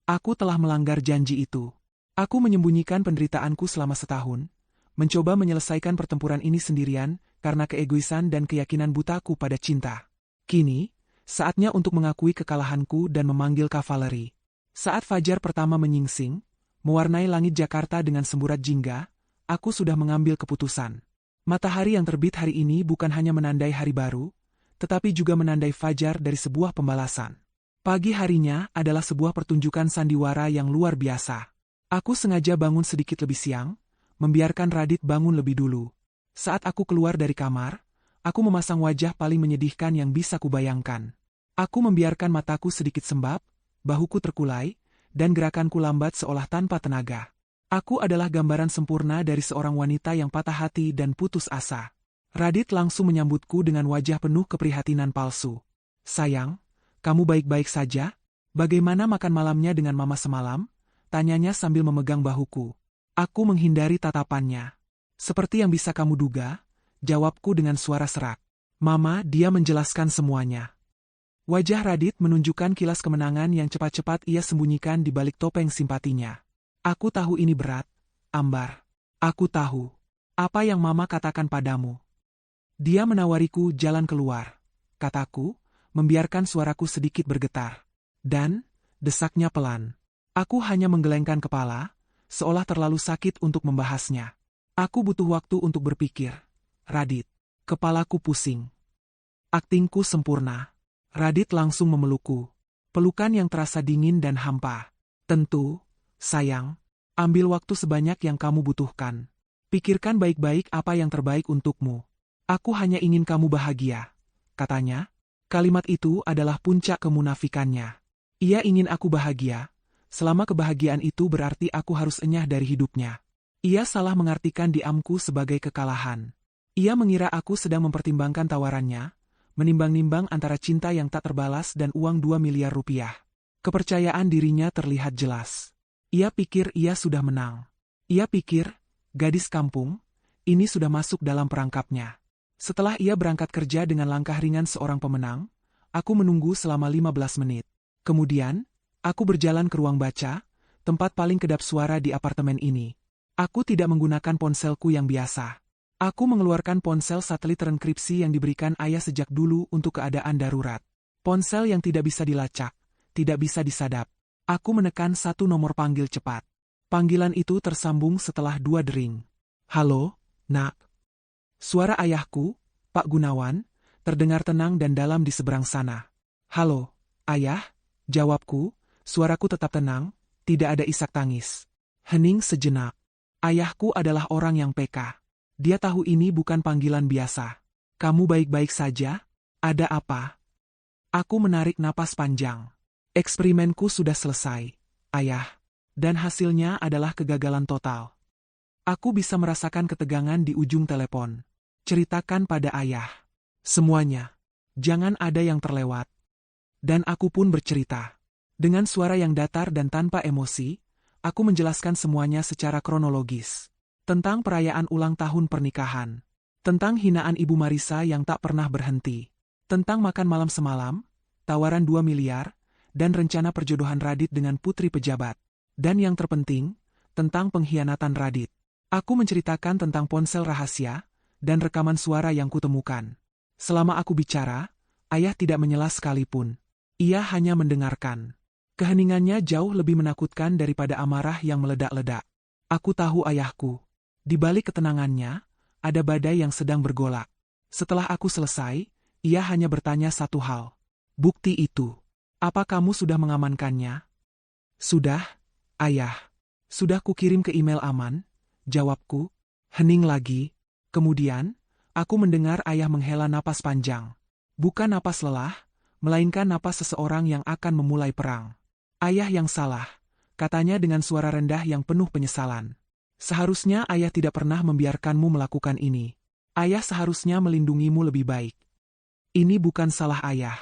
Aku telah melanggar janji itu. Aku menyembunyikan penderitaanku selama setahun, mencoba menyelesaikan pertempuran ini sendirian karena keegoisan dan keyakinan butaku pada cinta. Kini, saatnya untuk mengakui kekalahanku dan memanggil kavaleri. Saat fajar pertama menyingsing, mewarnai langit Jakarta dengan semburat jingga, aku sudah mengambil keputusan. Matahari yang terbit hari ini bukan hanya menandai hari baru, tetapi juga menandai fajar dari sebuah pembalasan. Pagi harinya adalah sebuah pertunjukan sandiwara yang luar biasa. Aku sengaja bangun sedikit lebih siang, membiarkan Radit bangun lebih dulu. Saat aku keluar dari kamar, aku memasang wajah paling menyedihkan yang bisa kubayangkan. Aku membiarkan mataku sedikit sembab, bahuku terkulai, dan gerakanku lambat seolah tanpa tenaga. Aku adalah gambaran sempurna dari seorang wanita yang patah hati dan putus asa. Radit langsung menyambutku dengan wajah penuh keprihatinan palsu. "Sayang, kamu baik-baik saja? Bagaimana makan malamnya dengan mama semalam?" Tanyanya sambil memegang bahuku. Aku menghindari tatapannya. "Seperti yang bisa kamu duga," jawabku dengan suara serak. "Mama," dia menjelaskan semuanya. Wajah Radit menunjukkan kilas kemenangan yang cepat-cepat ia sembunyikan di balik topeng simpatinya. "Aku tahu ini berat, Ambar. Aku tahu. Apa yang mama katakan padamu?" Dia menawariku jalan keluar, kataku, membiarkan suaraku sedikit bergetar. Dan, desaknya pelan. Aku hanya menggelengkan kepala, seolah terlalu sakit untuk membahasnya. "Aku butuh waktu untuk berpikir, Radit. Kepalaku pusing. Aktingku sempurna." Radit langsung memelukku. Pelukan yang terasa dingin dan hampa. "Tentu, sayang. Ambil waktu sebanyak yang kamu butuhkan. Pikirkan baik-baik apa yang terbaik untukmu. Aku hanya ingin kamu bahagia," katanya. Kalimat itu adalah puncak kemunafikannya. Ia ingin aku bahagia, selama kebahagiaan itu berarti aku harus enyah dari hidupnya. Ia salah mengartikan diamku sebagai kekalahan. Ia mengira aku sedang mempertimbangkan tawarannya, menimbang-nimbang antara cinta yang tak terbalas dan uang 2 miliar rupiah. Kepercayaan dirinya terlihat jelas. Ia pikir ia sudah menang. Ia pikir, gadis kampung, ini sudah masuk dalam perangkapnya. Setelah ia berangkat kerja dengan langkah ringan seorang pemenang, aku menunggu selama 15 menit. Kemudian, aku berjalan ke ruang baca, tempat paling kedap suara di apartemen ini. Aku tidak menggunakan ponselku yang biasa. Aku mengeluarkan ponsel satelit terenkripsi yang diberikan ayah sejak dulu untuk keadaan darurat. Ponsel yang tidak bisa dilacak, tidak bisa disadap. Aku menekan satu nomor panggil cepat. Panggilan itu tersambung setelah 2 dering. "Halo, Nak." Suara ayahku, Pak Gunawan, terdengar tenang dan dalam di seberang sana. "Halo, Ayah," jawabku, suaraku tetap tenang, tidak ada isak tangis. Hening sejenak. Ayahku adalah orang yang peka. Dia tahu ini bukan panggilan biasa. "Kamu baik-baik saja? Ada apa?" Aku menarik napas panjang. "Eksperimenku sudah selesai, Ayah. Dan hasilnya adalah kegagalan total." Aku bisa merasakan ketegangan di ujung telepon. "Ceritakan pada ayah. Semuanya. Jangan ada yang terlewat." Dan aku pun bercerita. Dengan suara yang datar dan tanpa emosi, aku menjelaskan semuanya secara kronologis. Tentang perayaan ulang tahun pernikahan. Tentang hinaan Ibu Marisa yang tak pernah berhenti. Tentang makan malam semalam, tawaran 2 miliar, dan rencana perjodohan Radit dengan putri pejabat. Dan yang terpenting, tentang pengkhianatan Radit. Aku menceritakan tentang ponsel rahasia, dan rekaman suara yang kutemukan. Selama aku bicara, ayah tidak menyela sekalipun. Ia hanya mendengarkan. Keheningannya jauh lebih menakutkan daripada amarah yang meledak-ledak. Aku tahu ayahku. Di balik ketenangannya, ada badai yang sedang bergolak. Setelah aku selesai, ia hanya bertanya satu hal. Bukti itu. Apa kamu sudah mengamankannya? Sudah, ayah. Sudah kukirim ke email aman, jawabku. Hening lagi. Kemudian, aku mendengar ayah menghela napas panjang. Bukan napas lelah, melainkan napas seseorang yang akan memulai perang. Ayah yang salah, katanya dengan suara rendah yang penuh penyesalan. Seharusnya ayah tidak pernah membiarkanmu melakukan ini. Ayah seharusnya melindungimu lebih baik. Ini bukan salah ayah.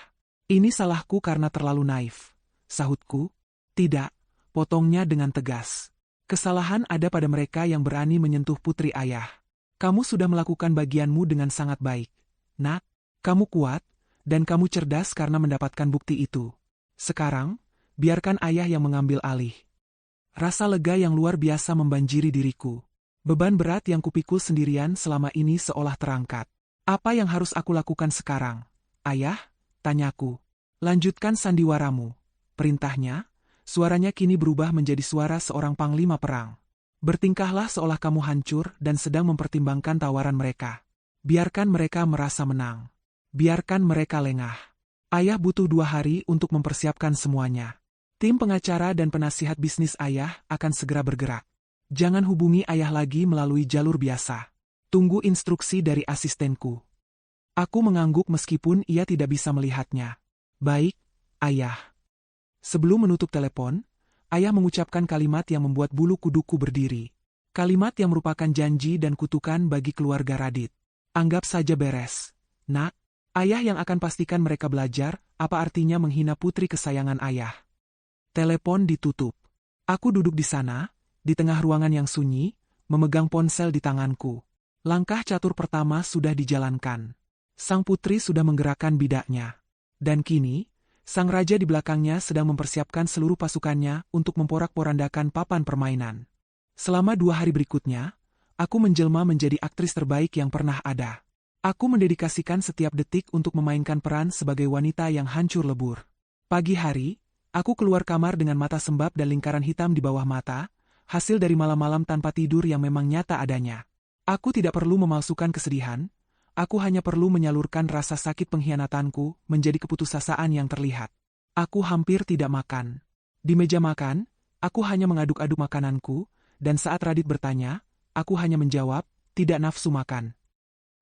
Ini salahku karena terlalu naif. Sahutku. Tidak, potongnya dengan tegas. Kesalahan ada pada mereka yang berani menyentuh putri ayah. Kamu sudah melakukan bagianmu dengan sangat baik. Nak, kamu kuat, dan kamu cerdas karena mendapatkan bukti itu. Sekarang, biarkan ayah yang mengambil alih. Rasa lega yang luar biasa membanjiri diriku. Beban berat yang kupikul sendirian selama ini seolah terangkat. Apa yang harus aku lakukan sekarang? Ayah, tanyaku. Lanjutkan sandiwaramu. Perintahnya, suaranya kini berubah menjadi suara seorang panglima perang. Bertingkahlah seolah kamu hancur dan sedang mempertimbangkan tawaran mereka. Biarkan mereka merasa menang. Biarkan mereka lengah. Ayah butuh 2 hari untuk mempersiapkan semuanya. Tim pengacara dan penasihat bisnis ayah akan segera bergerak. Jangan hubungi ayah lagi melalui jalur biasa. Tunggu instruksi dari asistenku. Aku mengangguk meskipun ia tidak bisa melihatnya. Baik, ayah. Sebelum menutup telepon, ayah mengucapkan kalimat yang membuat bulu kuduku berdiri. Kalimat yang merupakan janji dan kutukan bagi keluarga Radit. Anggap saja beres. Nak, ayah yang akan pastikan mereka belajar, apa artinya menghina putri kesayangan ayah. Telepon ditutup. Aku duduk di sana, di tengah ruangan yang sunyi, memegang ponsel di tanganku. Langkah catur pertama sudah dijalankan. Sang putri sudah menggerakkan bidaknya. Dan kini, sang raja di belakangnya sedang mempersiapkan seluruh pasukannya untuk memporak-porandakan papan permainan. Selama 2 hari berikutnya, aku menjelma menjadi aktris terbaik yang pernah ada. Aku mendedikasikan setiap detik untuk memainkan peran sebagai wanita yang hancur lebur. Pagi hari, aku keluar kamar dengan mata sembab dan lingkaran hitam di bawah mata, hasil dari malam-malam tanpa tidur yang memang nyata adanya. Aku tidak perlu memalsukan kesedihan, aku hanya perlu menyalurkan rasa sakit pengkhianatanku menjadi keputusasaan yang terlihat. Aku hampir tidak makan. Di meja makan, aku hanya mengaduk-aduk makananku, dan saat Radit bertanya, aku hanya menjawab, tidak nafsu makan.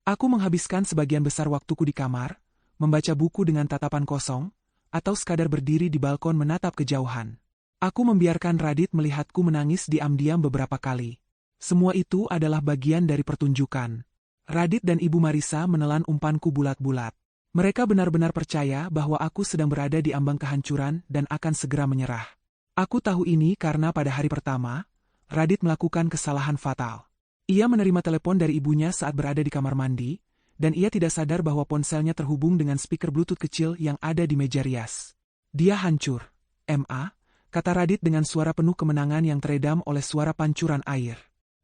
Aku menghabiskan sebagian besar waktuku di kamar, membaca buku dengan tatapan kosong, atau sekadar berdiri di balkon menatap kejauhan. Aku membiarkan Radit melihatku menangis diam-diam beberapa kali. Semua itu adalah bagian dari pertunjukan. Radit dan Ibu Marisa menelan umpanku bulat-bulat. Mereka benar-benar percaya bahwa aku sedang berada di ambang kehancuran dan akan segera menyerah. Aku tahu ini karena pada hari pertama, Radit melakukan kesalahan fatal. Ia menerima telepon dari ibunya saat berada di kamar mandi, dan ia tidak sadar bahwa ponselnya terhubung dengan speaker Bluetooth kecil yang ada di meja rias. Dia hancur. Ma, kata Radit dengan suara penuh kemenangan yang teredam oleh suara pancuran air.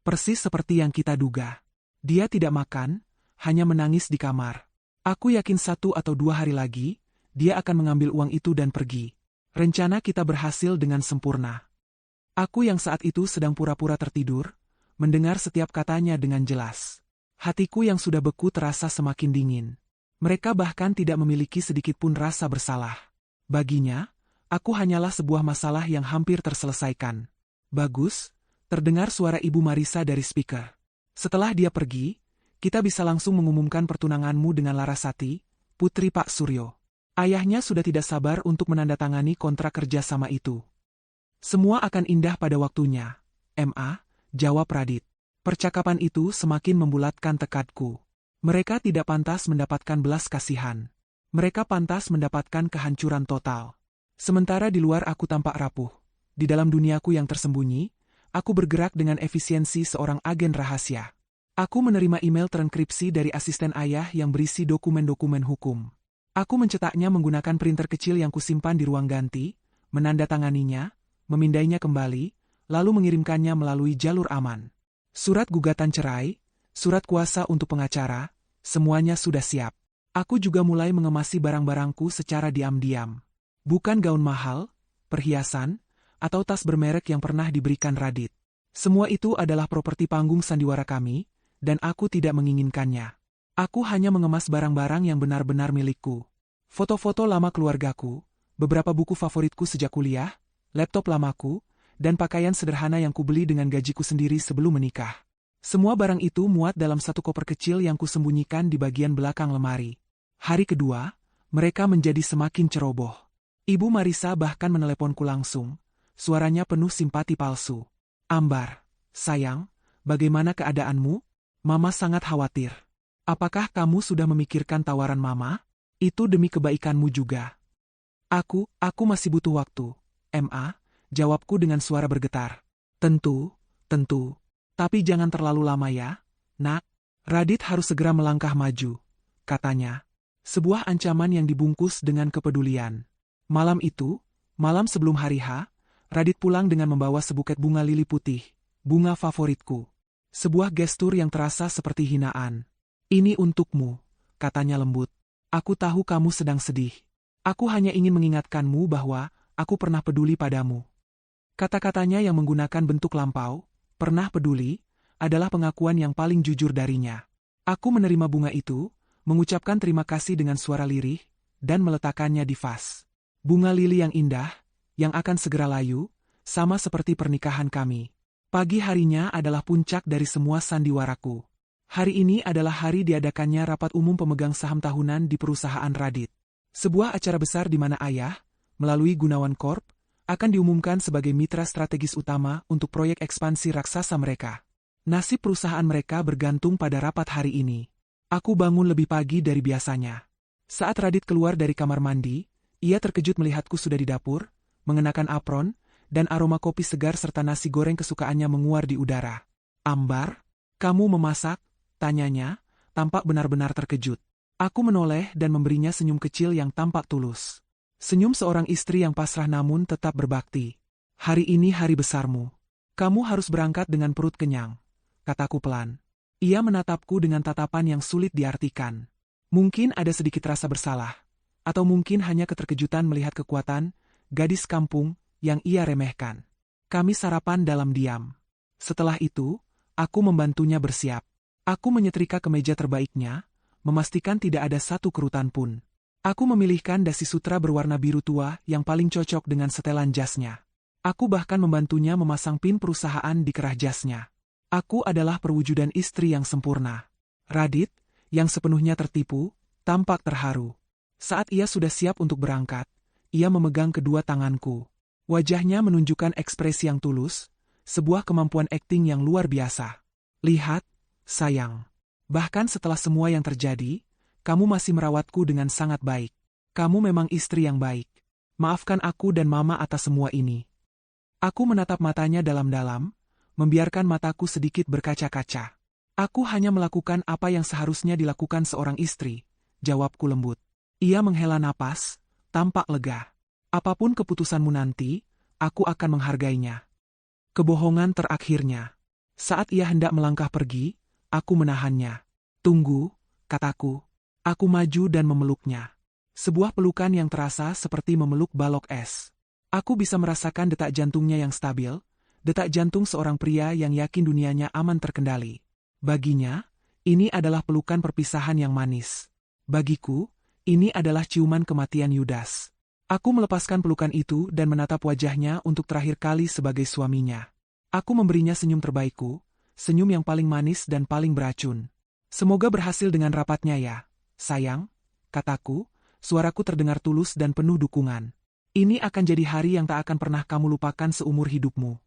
Persis seperti yang kita duga. Dia tidak makan, hanya menangis di kamar. Aku yakin 1 atau 2 hari lagi, dia akan mengambil uang itu dan pergi. Rencana kita berhasil dengan sempurna. Aku yang saat itu sedang pura-pura tertidur, mendengar setiap katanya dengan jelas. Hatiku yang sudah beku terasa semakin dingin. Mereka bahkan tidak memiliki sedikit pun rasa bersalah. Baginya, aku hanyalah sebuah masalah yang hampir terselesaikan. Bagus, terdengar suara Ibu Marisa dari speaker. Setelah dia pergi, kita bisa langsung mengumumkan pertunanganmu dengan Larasati, putri Pak Suryo. Ayahnya sudah tidak sabar untuk menandatangani kontrak kerja sama itu. Semua akan indah pada waktunya. Ma, jawab Radit. Percakapan itu semakin membulatkan tekadku. Mereka tidak pantas mendapatkan belas kasihan. Mereka pantas mendapatkan kehancuran total. Sementara di luar aku tampak rapuh. Di dalam duniaku yang tersembunyi, aku bergerak dengan efisiensi seorang agen rahasia. Aku menerima email trankripsi dari asisten ayah yang berisi dokumen-dokumen hukum. Aku mencetaknya menggunakan printer kecil yang kusimpan di ruang ganti, menandatanganinya, memindainya kembali, lalu mengirimkannya melalui jalur aman. Surat gugatan cerai, surat kuasa untuk pengacara, semuanya sudah siap. Aku juga mulai mengemasi barang-barangku secara diam-diam. Bukan gaun mahal, perhiasan, atau tas bermerek yang pernah diberikan Radit. Semua itu adalah properti panggung sandiwara kami, dan aku tidak menginginkannya. Aku hanya mengemas barang-barang yang benar-benar milikku. Foto-foto lama keluargaku, beberapa buku favoritku sejak kuliah, laptop lamaku, dan pakaian sederhana yang kubeli dengan gajiku sendiri sebelum menikah. Semua barang itu muat dalam satu koper kecil yang kusembunyikan di bagian belakang lemari. Hari kedua, mereka menjadi semakin ceroboh. Ibu Marisa bahkan meneleponku langsung. Suaranya penuh simpati palsu. "Ambar, sayang, bagaimana keadaanmu? Mama sangat khawatir. Apakah kamu sudah memikirkan tawaran Mama? Itu demi kebaikanmu juga." Aku masih butuh waktu, Ma, jawabku dengan suara bergetar. Tentu. Tapi jangan terlalu lama ya, Nak. Radit harus segera melangkah maju, katanya. Sebuah ancaman yang dibungkus dengan kepedulian. Malam itu, malam sebelum hari H, Radit pulang dengan membawa sebuket bunga lili putih, bunga favoritku. Sebuah gestur yang terasa seperti hinaan. "Ini untukmu," katanya lembut. "Aku tahu kamu sedang sedih. Aku hanya ingin mengingatkanmu bahwa aku pernah peduli padamu." Kata-katanya yang menggunakan bentuk lampau, "pernah peduli," adalah pengakuan yang paling jujur darinya. Aku menerima bunga itu, mengucapkan terima kasih dengan suara lirih, dan meletakkannya di vas. Bunga lili yang indah, yang akan segera layu, sama seperti pernikahan kami. Pagi harinya adalah puncak dari semua sandiwaraku. Hari ini adalah hari diadakannya rapat umum pemegang saham tahunan di perusahaan Radit. Sebuah acara besar di mana ayah, melalui Gunawan Corp, akan diumumkan sebagai mitra strategis utama untuk proyek ekspansi raksasa mereka. Nasib perusahaan mereka bergantung pada rapat hari ini. Aku bangun lebih pagi dari biasanya. Saat Radit keluar dari kamar mandi, ia terkejut melihatku sudah di dapur, mengenakan apron, dan aroma kopi segar serta nasi goreng kesukaannya menguar di udara. "Ambar, kamu memasak?" tanyanya, tampak benar-benar terkejut. Aku menoleh dan memberinya senyum kecil yang tampak tulus. Senyum seorang istri yang pasrah namun tetap berbakti. "Hari ini hari besarmu. Kamu harus berangkat dengan perut kenyang," kataku pelan. Ia menatapku dengan tatapan yang sulit diartikan. Mungkin ada sedikit rasa bersalah, atau mungkin hanya keterkejutan melihat kekuatan gadis kampung yang ia remehkan. Kami sarapan dalam diam. Setelah itu, aku membantunya bersiap. Aku menyetrika kemeja terbaiknya, memastikan tidak ada satu kerutan pun. Aku memilihkan dasi sutra berwarna biru tua yang paling cocok dengan setelan jasnya. Aku bahkan membantunya memasang pin perusahaan di kerah jasnya. Aku adalah perwujudan istri yang sempurna. Radit, yang sepenuhnya tertipu, tampak terharu. Saat ia sudah siap untuk berangkat, ia memegang kedua tanganku. Wajahnya menunjukkan ekspresi yang tulus, sebuah kemampuan akting yang luar biasa. "Lihat, sayang. Bahkan setelah semua yang terjadi, kamu masih merawatku dengan sangat baik. Kamu memang istri yang baik. Maafkan aku dan Mama atas semua ini." Aku menatap matanya dalam-dalam, membiarkan mataku sedikit berkaca-kaca. "Aku hanya melakukan apa yang seharusnya dilakukan seorang istri," jawabku lembut. Ia menghela napas, tampak lega. "Apapun keputusanmu nanti, aku akan menghargainya." Kebohongan terakhirnya. Saat ia hendak melangkah pergi, aku menahannya. "Tunggu," kataku. Aku maju dan memeluknya. Sebuah pelukan yang terasa seperti memeluk balok es. Aku bisa merasakan detak jantungnya yang stabil, detak jantung seorang pria yang yakin dunianya aman terkendali. Baginya, ini adalah pelukan perpisahan yang manis. Bagiku, ini adalah ciuman kematian Yudas. Aku melepaskan pelukan itu dan menatap wajahnya untuk terakhir kali sebagai suaminya. Aku memberinya senyum terbaikku, senyum yang paling manis dan paling beracun. "Semoga berhasil dengan rapatnya ya, sayang," kataku, suaraku terdengar tulus dan penuh dukungan. "Ini akan jadi hari yang tak akan pernah kamu lupakan seumur hidupmu."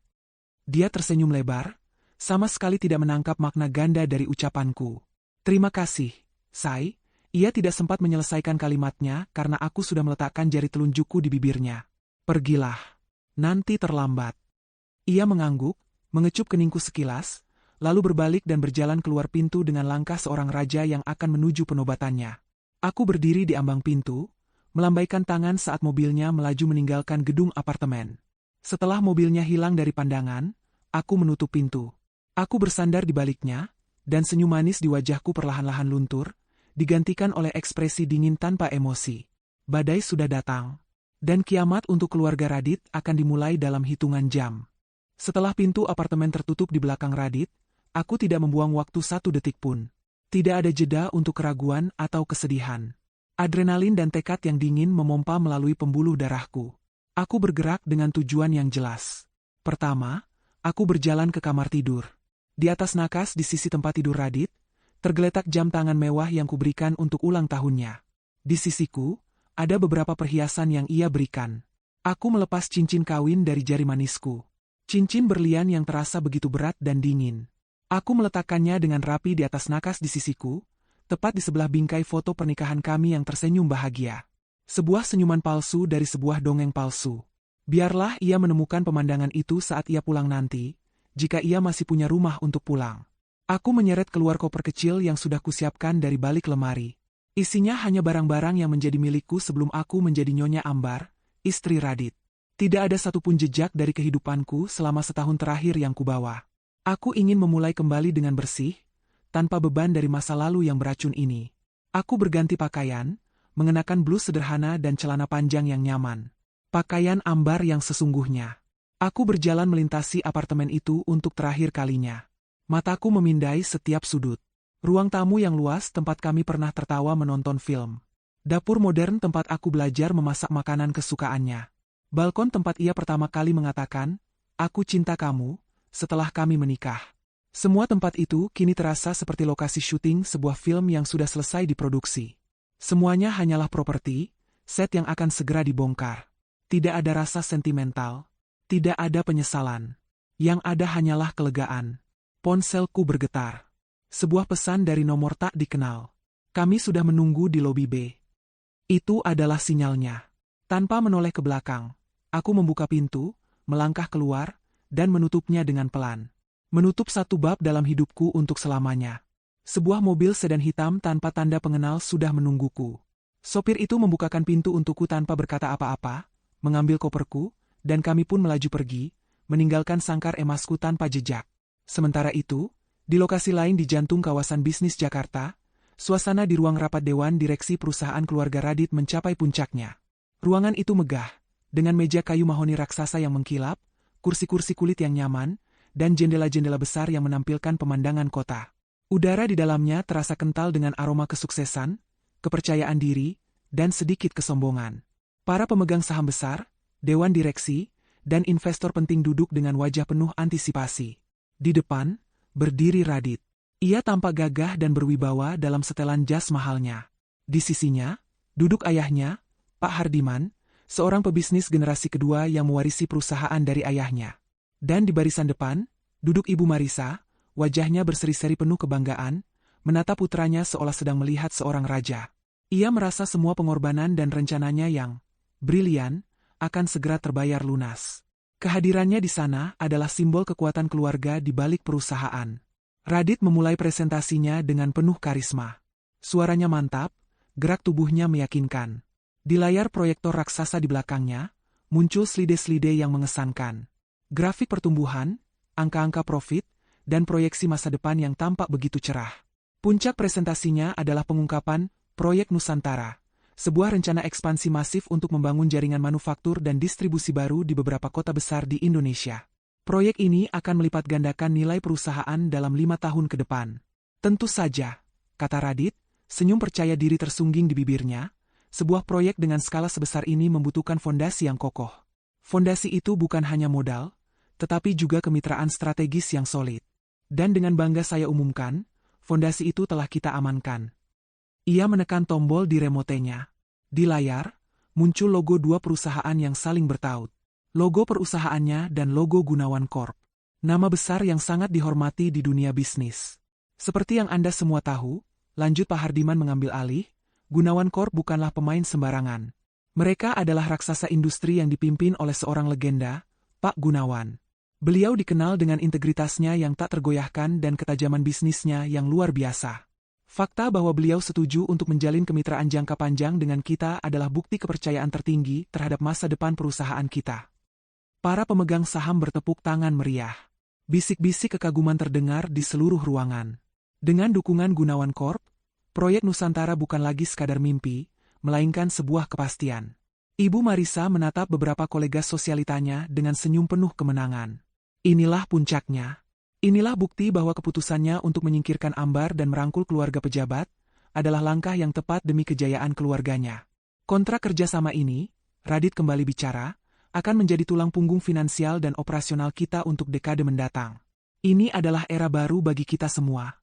Dia tersenyum lebar, sama sekali tidak menangkap makna ganda dari ucapanku. "Terima kasih, Say." Ia tidak sempat menyelesaikan kalimatnya karena aku sudah meletakkan jari telunjukku di bibirnya. "Pergilah. Nanti terlambat." Ia mengangguk, mengecup keningku sekilas, lalu berbalik dan berjalan keluar pintu dengan langkah seorang raja yang akan menuju penobatannya. Aku berdiri di ambang pintu, melambaikan tangan saat mobilnya melaju meninggalkan gedung apartemen. Setelah mobilnya hilang dari pandangan, aku menutup pintu. Aku bersandar di baliknya, dan senyum manis di wajahku perlahan-lahan luntur, digantikan oleh ekspresi dingin tanpa emosi. Badai sudah datang, dan kiamat untuk keluarga Radit akan dimulai dalam hitungan jam. Setelah pintu apartemen tertutup di belakang Radit, Aku tidak membuang waktu 1 detik pun. Tidak ada jeda untuk keraguan atau kesedihan. Adrenalin dan tekad yang dingin memompa melalui pembuluh darahku. Aku bergerak dengan tujuan yang jelas. Pertama, aku berjalan ke kamar tidur. Di atas nakas di sisi tempat tidur Radit, tergeletak jam tangan mewah yang kuberikan untuk ulang tahunnya. Di sisiku, ada beberapa perhiasan yang ia berikan. Aku melepas cincin kawin dari jari manisku. Cincin berlian yang terasa begitu berat dan dingin. Aku meletakkannya dengan rapi di atas nakas di sisiku, tepat di sebelah bingkai foto pernikahan kami yang tersenyum bahagia. Sebuah senyuman palsu dari sebuah dongeng palsu. Biarlah ia menemukan pemandangan itu saat ia pulang nanti, jika ia masih punya rumah untuk pulang. Aku menyeret keluar koper kecil yang sudah kusiapkan dari balik lemari. Isinya hanya barang-barang yang menjadi milikku sebelum aku menjadi Nyonya Ambar, istri Radit. Tidak ada satupun jejak dari kehidupanku selama setahun terakhir yang kubawa. Aku ingin memulai kembali dengan bersih, tanpa beban dari masa lalu yang beracun ini. Aku berganti pakaian, mengenakan blus sederhana dan celana panjang yang nyaman. Pakaian Ambar yang sesungguhnya. Aku berjalan melintasi apartemen itu untuk terakhir kalinya. Mataku memindai setiap sudut. Ruang tamu yang luas tempat kami pernah tertawa menonton film. Dapur modern tempat aku belajar memasak makanan kesukaannya. Balkon tempat ia pertama kali mengatakan, "Aku cinta kamu," setelah kami menikah. Semua tempat itu kini terasa seperti lokasi syuting sebuah film yang sudah selesai diproduksi. Semuanya hanyalah properti, set yang akan segera dibongkar. Tidak ada rasa sentimental, tidak ada penyesalan. Yang ada hanyalah kelegaan. Ponselku bergetar. Sebuah pesan dari nomor tak dikenal. Kami sudah menunggu di lobi B. Itu adalah sinyalnya. Tanpa menoleh ke belakang, aku membuka pintu, melangkah keluar, dan menutupnya dengan pelan. Menutup satu bab dalam hidupku untuk selamanya. Sebuah mobil sedan hitam tanpa tanda pengenal sudah menungguku. Sopir itu membukakan pintu untukku tanpa berkata apa-apa, mengambil koperku, dan kami pun melaju pergi, meninggalkan sangkar emasku tanpa jejak. Sementara itu, di lokasi lain di jantung kawasan bisnis Jakarta, suasana di ruang rapat dewan direksi perusahaan keluarga Radit mencapai puncaknya. Ruangan itu megah, dengan meja kayu mahoni raksasa yang mengkilap, kursi-kursi kulit yang nyaman, dan jendela-jendela besar yang menampilkan pemandangan kota. Udara di dalamnya terasa kental dengan aroma kesuksesan, kepercayaan diri, dan sedikit kesombongan. Para pemegang saham besar, dewan direksi, dan investor penting duduk dengan wajah penuh antisipasi. Di depan, berdiri Radit. Ia tampak gagah dan berwibawa dalam setelan jas mahalnya. Di sisinya, duduk ayahnya, Pak Hardiman, seorang pebisnis generasi kedua yang mewarisi perusahaan dari ayahnya. Dan di barisan depan, duduk Ibu Marisa, wajahnya berseri-seri penuh kebanggaan, menatap putranya seolah sedang melihat seorang raja. Ia merasa semua pengorbanan dan rencananya yang brilian akan segera terbayar lunas. Kehadirannya di sana adalah simbol kekuatan keluarga di balik perusahaan. Radit memulai presentasinya dengan penuh karisma. Suaranya mantap, gerak tubuhnya meyakinkan. Di layar proyektor raksasa di belakangnya, muncul slide-slide yang mengesankan. Grafik pertumbuhan, angka-angka profit, dan proyeksi masa depan yang tampak begitu cerah. Puncak presentasinya adalah pengungkapan Proyek Nusantara, sebuah rencana ekspansi masif untuk membangun jaringan manufaktur dan distribusi baru di beberapa kota besar di Indonesia. Proyek ini akan melipat gandakan nilai perusahaan dalam 5 tahun ke depan. Tentu saja, kata Radit, senyum percaya diri tersungging di bibirnya, sebuah proyek dengan skala sebesar ini membutuhkan fondasi yang kokoh. Fondasi itu bukan hanya modal, tetapi juga kemitraan strategis yang solid. Dan dengan bangga saya umumkan, fondasi itu telah kita amankan. Ia menekan tombol di remotenya. Di layar, muncul logo dua perusahaan yang saling bertaut. Logo perusahaannya dan logo Gunawan Corp. Nama besar yang sangat dihormati di dunia bisnis. Seperti yang Anda semua tahu, lanjut Pak Hardiman mengambil alih, Gunawan Corp bukanlah pemain sembarangan. Mereka adalah raksasa industri yang dipimpin oleh seorang legenda, Pak Gunawan. Beliau dikenal dengan integritasnya yang tak tergoyahkan dan ketajaman bisnisnya yang luar biasa. Fakta bahwa beliau setuju untuk menjalin kemitraan jangka panjang dengan kita adalah bukti kepercayaan tertinggi terhadap masa depan perusahaan kita. Para pemegang saham bertepuk tangan meriah. Bisik-bisik kekaguman terdengar di seluruh ruangan. Dengan dukungan Gunawan Corp, proyek Nusantara bukan lagi sekadar mimpi, melainkan sebuah kepastian. Ibu Marisa menatap beberapa kolega sosialitanya dengan senyum penuh kemenangan. Inilah puncaknya. Inilah bukti bahwa keputusannya untuk menyingkirkan Ambar dan merangkul keluarga pejabat adalah langkah yang tepat demi kejayaan keluarganya. Kontrak kerjasama ini, Radit kembali bicara, akan menjadi tulang punggung finansial dan operasional kita untuk dekade mendatang. Ini adalah era baru bagi kita semua.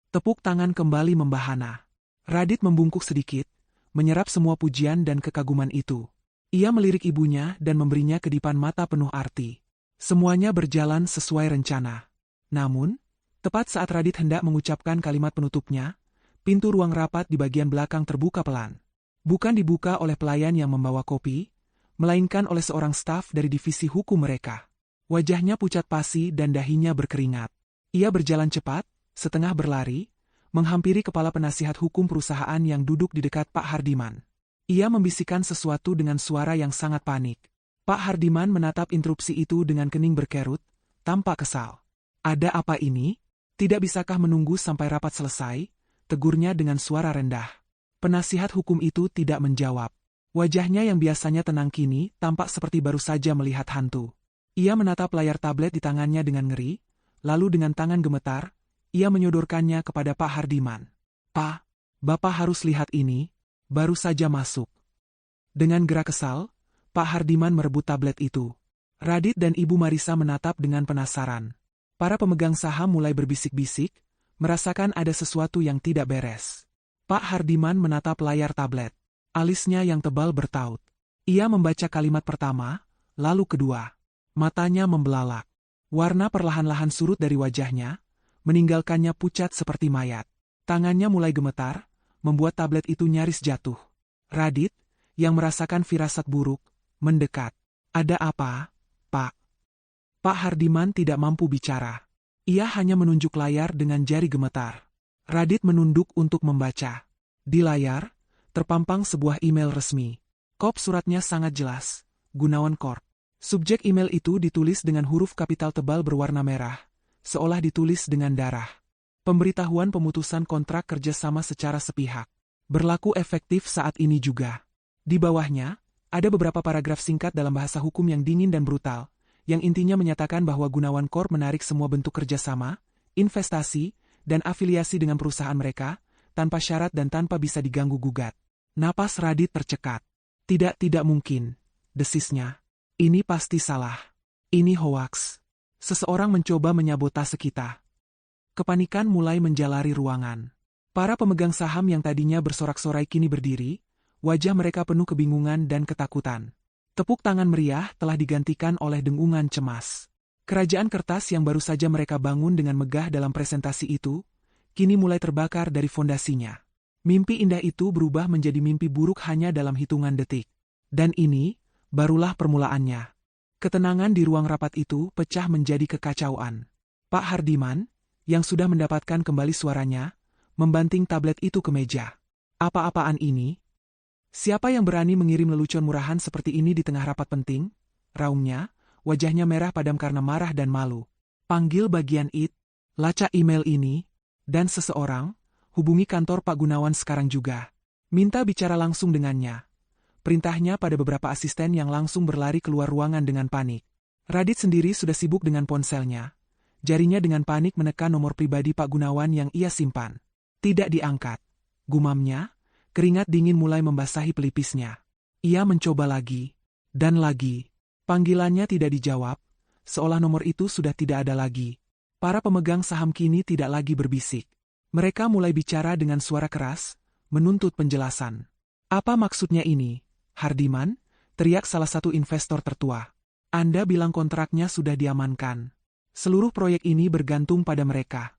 Tepuk tangan kembali membahana. Radit membungkuk sedikit, menyerap semua pujian dan kekaguman itu. Ia melirik ibunya dan memberinya kedipan mata penuh arti. Semuanya berjalan sesuai rencana. Namun, tepat saat Radit hendak mengucapkan kalimat penutupnya, pintu ruang rapat di bagian belakang terbuka pelan. Bukan dibuka oleh pelayan yang membawa kopi, melainkan oleh seorang staf dari divisi hukum mereka. Wajahnya pucat pasi dan dahinya berkeringat. Ia berjalan cepat, setengah berlari, menghampiri kepala penasihat hukum perusahaan yang duduk di dekat Pak Hardiman. Ia membisikkan sesuatu dengan suara yang sangat panik. Pak Hardiman menatap interupsi itu dengan kening berkerut, tampak kesal. Ada apa ini? Tidak bisakah menunggu sampai rapat selesai? Tegurnya dengan suara rendah. Penasihat hukum itu tidak menjawab. Wajahnya yang biasanya tenang kini tampak seperti baru saja melihat hantu. Ia menatap layar tablet di tangannya dengan ngeri, lalu dengan tangan gemetar, ia menyodorkannya kepada Pak Hardiman. Pak, Bapak harus lihat ini, baru saja masuk. Dengan gerak kesal, Pak Hardiman merebut tablet itu. Radit dan Ibu Marisa menatap dengan penasaran. Para pemegang saham mulai berbisik-bisik, merasakan ada sesuatu yang tidak beres. Pak Hardiman menatap layar tablet. Alisnya yang tebal bertaut. Ia membaca kalimat pertama, lalu kedua. Matanya membelalak. Warna perlahan-lahan surut dari wajahnya, meninggalkannya pucat seperti mayat. Tangannya mulai gemetar, membuat tablet itu nyaris jatuh. Radit, yang merasakan firasat buruk, mendekat. Ada apa, Pak? Pak Hardiman tidak mampu bicara. Ia hanya menunjuk layar dengan jari gemetar. Radit menunduk untuk membaca. Di layar, terpampang sebuah email resmi. Kop suratnya sangat jelas, Gunawan Corp. Subjek email itu ditulis dengan huruf kapital tebal berwarna merah, seolah ditulis dengan darah. Pemberitahuan pemutusan kontrak kerjasama secara sepihak. Berlaku efektif saat ini juga. Di bawahnya, ada beberapa paragraf singkat dalam bahasa hukum yang dingin dan brutal, yang intinya menyatakan bahwa Gunawan Corp menarik semua bentuk kerjasama, investasi, dan afiliasi dengan perusahaan mereka, tanpa syarat dan tanpa bisa diganggu-gugat. Napas Radit tercekat. Tidak mungkin, desisnya. Ini pasti salah. Ini hoaks. Seseorang mencoba menyabotase kita. Kepanikan mulai menjalari ruangan. Para pemegang saham yang tadinya bersorak-sorai kini berdiri, wajah mereka penuh kebingungan dan ketakutan. Tepuk tangan meriah telah digantikan oleh dengungan cemas. Kerajaan kertas yang baru saja mereka bangun dengan megah dalam presentasi itu, kini mulai terbakar dari fondasinya. Mimpi indah itu berubah menjadi mimpi buruk hanya dalam hitungan detik. Dan ini, barulah permulaannya. Ketenangan di ruang rapat itu pecah menjadi kekacauan. Pak Hardiman, yang sudah mendapatkan kembali suaranya, membanting tablet itu ke meja. Apa-apaan ini? Siapa yang berani mengirim lelucon murahan seperti ini di tengah rapat penting? Raungnya, wajahnya merah padam karena marah dan malu. Panggil bagian IT, lacak email ini, dan seseorang, hubungi kantor Pak Gunawan sekarang juga. Minta bicara langsung dengannya. Perintahnya pada beberapa asisten yang langsung berlari keluar ruangan dengan panik. Radit sendiri sudah sibuk dengan ponselnya. Jarinya dengan panik menekan nomor pribadi Pak Gunawan yang ia simpan. Tidak diangkat. Gumamnya, keringat dingin mulai membasahi pelipisnya. Ia mencoba lagi, dan lagi. Panggilannya tidak dijawab, seolah nomor itu sudah tidak ada lagi. Para pemegang saham kini tidak lagi berbisik. Mereka mulai bicara dengan suara keras, menuntut penjelasan. Apa maksudnya ini, Hardiman? Teriak salah satu investor tertua. Anda bilang kontraknya sudah diamankan. Seluruh proyek ini bergantung pada mereka.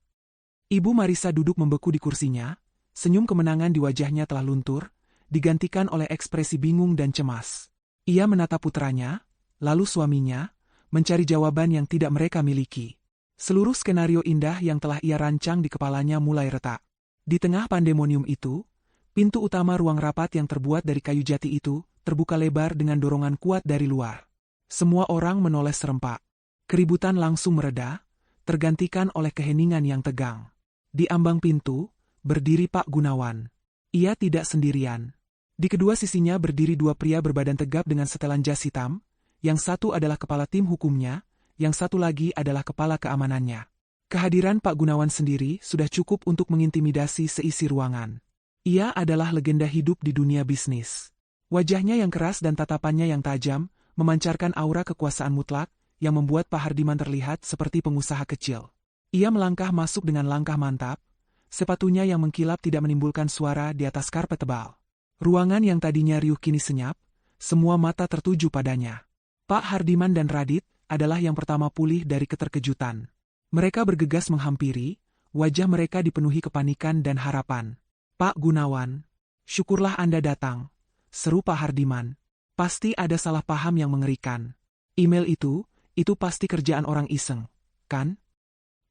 Ibu Marisa duduk membeku di kursinya. Senyum kemenangan di wajahnya telah luntur, digantikan oleh ekspresi bingung dan cemas. Ia menatap putranya, lalu suaminya, mencari jawaban yang tidak mereka miliki. Seluruh skenario indah yang telah ia rancang di kepalanya mulai retak. Di tengah pandemonium itu, pintu utama ruang rapat yang terbuat dari kayu jati itu, terbuka lebar dengan dorongan kuat dari luar. Semua orang menoleh serempak. Keributan langsung mereda, tergantikan oleh keheningan yang tegang. Di ambang pintu, berdiri Pak Gunawan. Ia tidak sendirian. Di kedua sisinya berdiri dua pria berbadan tegap dengan setelan jas hitam, yang satu adalah kepala tim hukumnya, yang satu lagi adalah kepala keamanannya. Kehadiran Pak Gunawan sendiri sudah cukup untuk mengintimidasi seisi ruangan. Ia adalah legenda hidup di dunia bisnis. Wajahnya yang keras dan tatapannya yang tajam, memancarkan aura kekuasaan mutlak, yang membuat Pak Hardiman terlihat seperti pengusaha kecil. Ia melangkah masuk dengan langkah mantap, sepatunya yang mengkilap tidak menimbulkan suara di atas karpet tebal. Ruangan yang tadinya riuh kini senyap, semua mata tertuju padanya. Pak Hardiman dan Radit adalah yang pertama pulih dari keterkejutan. Mereka bergegas menghampiri, wajah mereka dipenuhi kepanikan dan harapan. "Pak Gunawan, syukurlah Anda datang," seru Pak Hardiman. "Pasti ada salah paham yang mengerikan. Email itu pasti kerjaan orang iseng, kan?"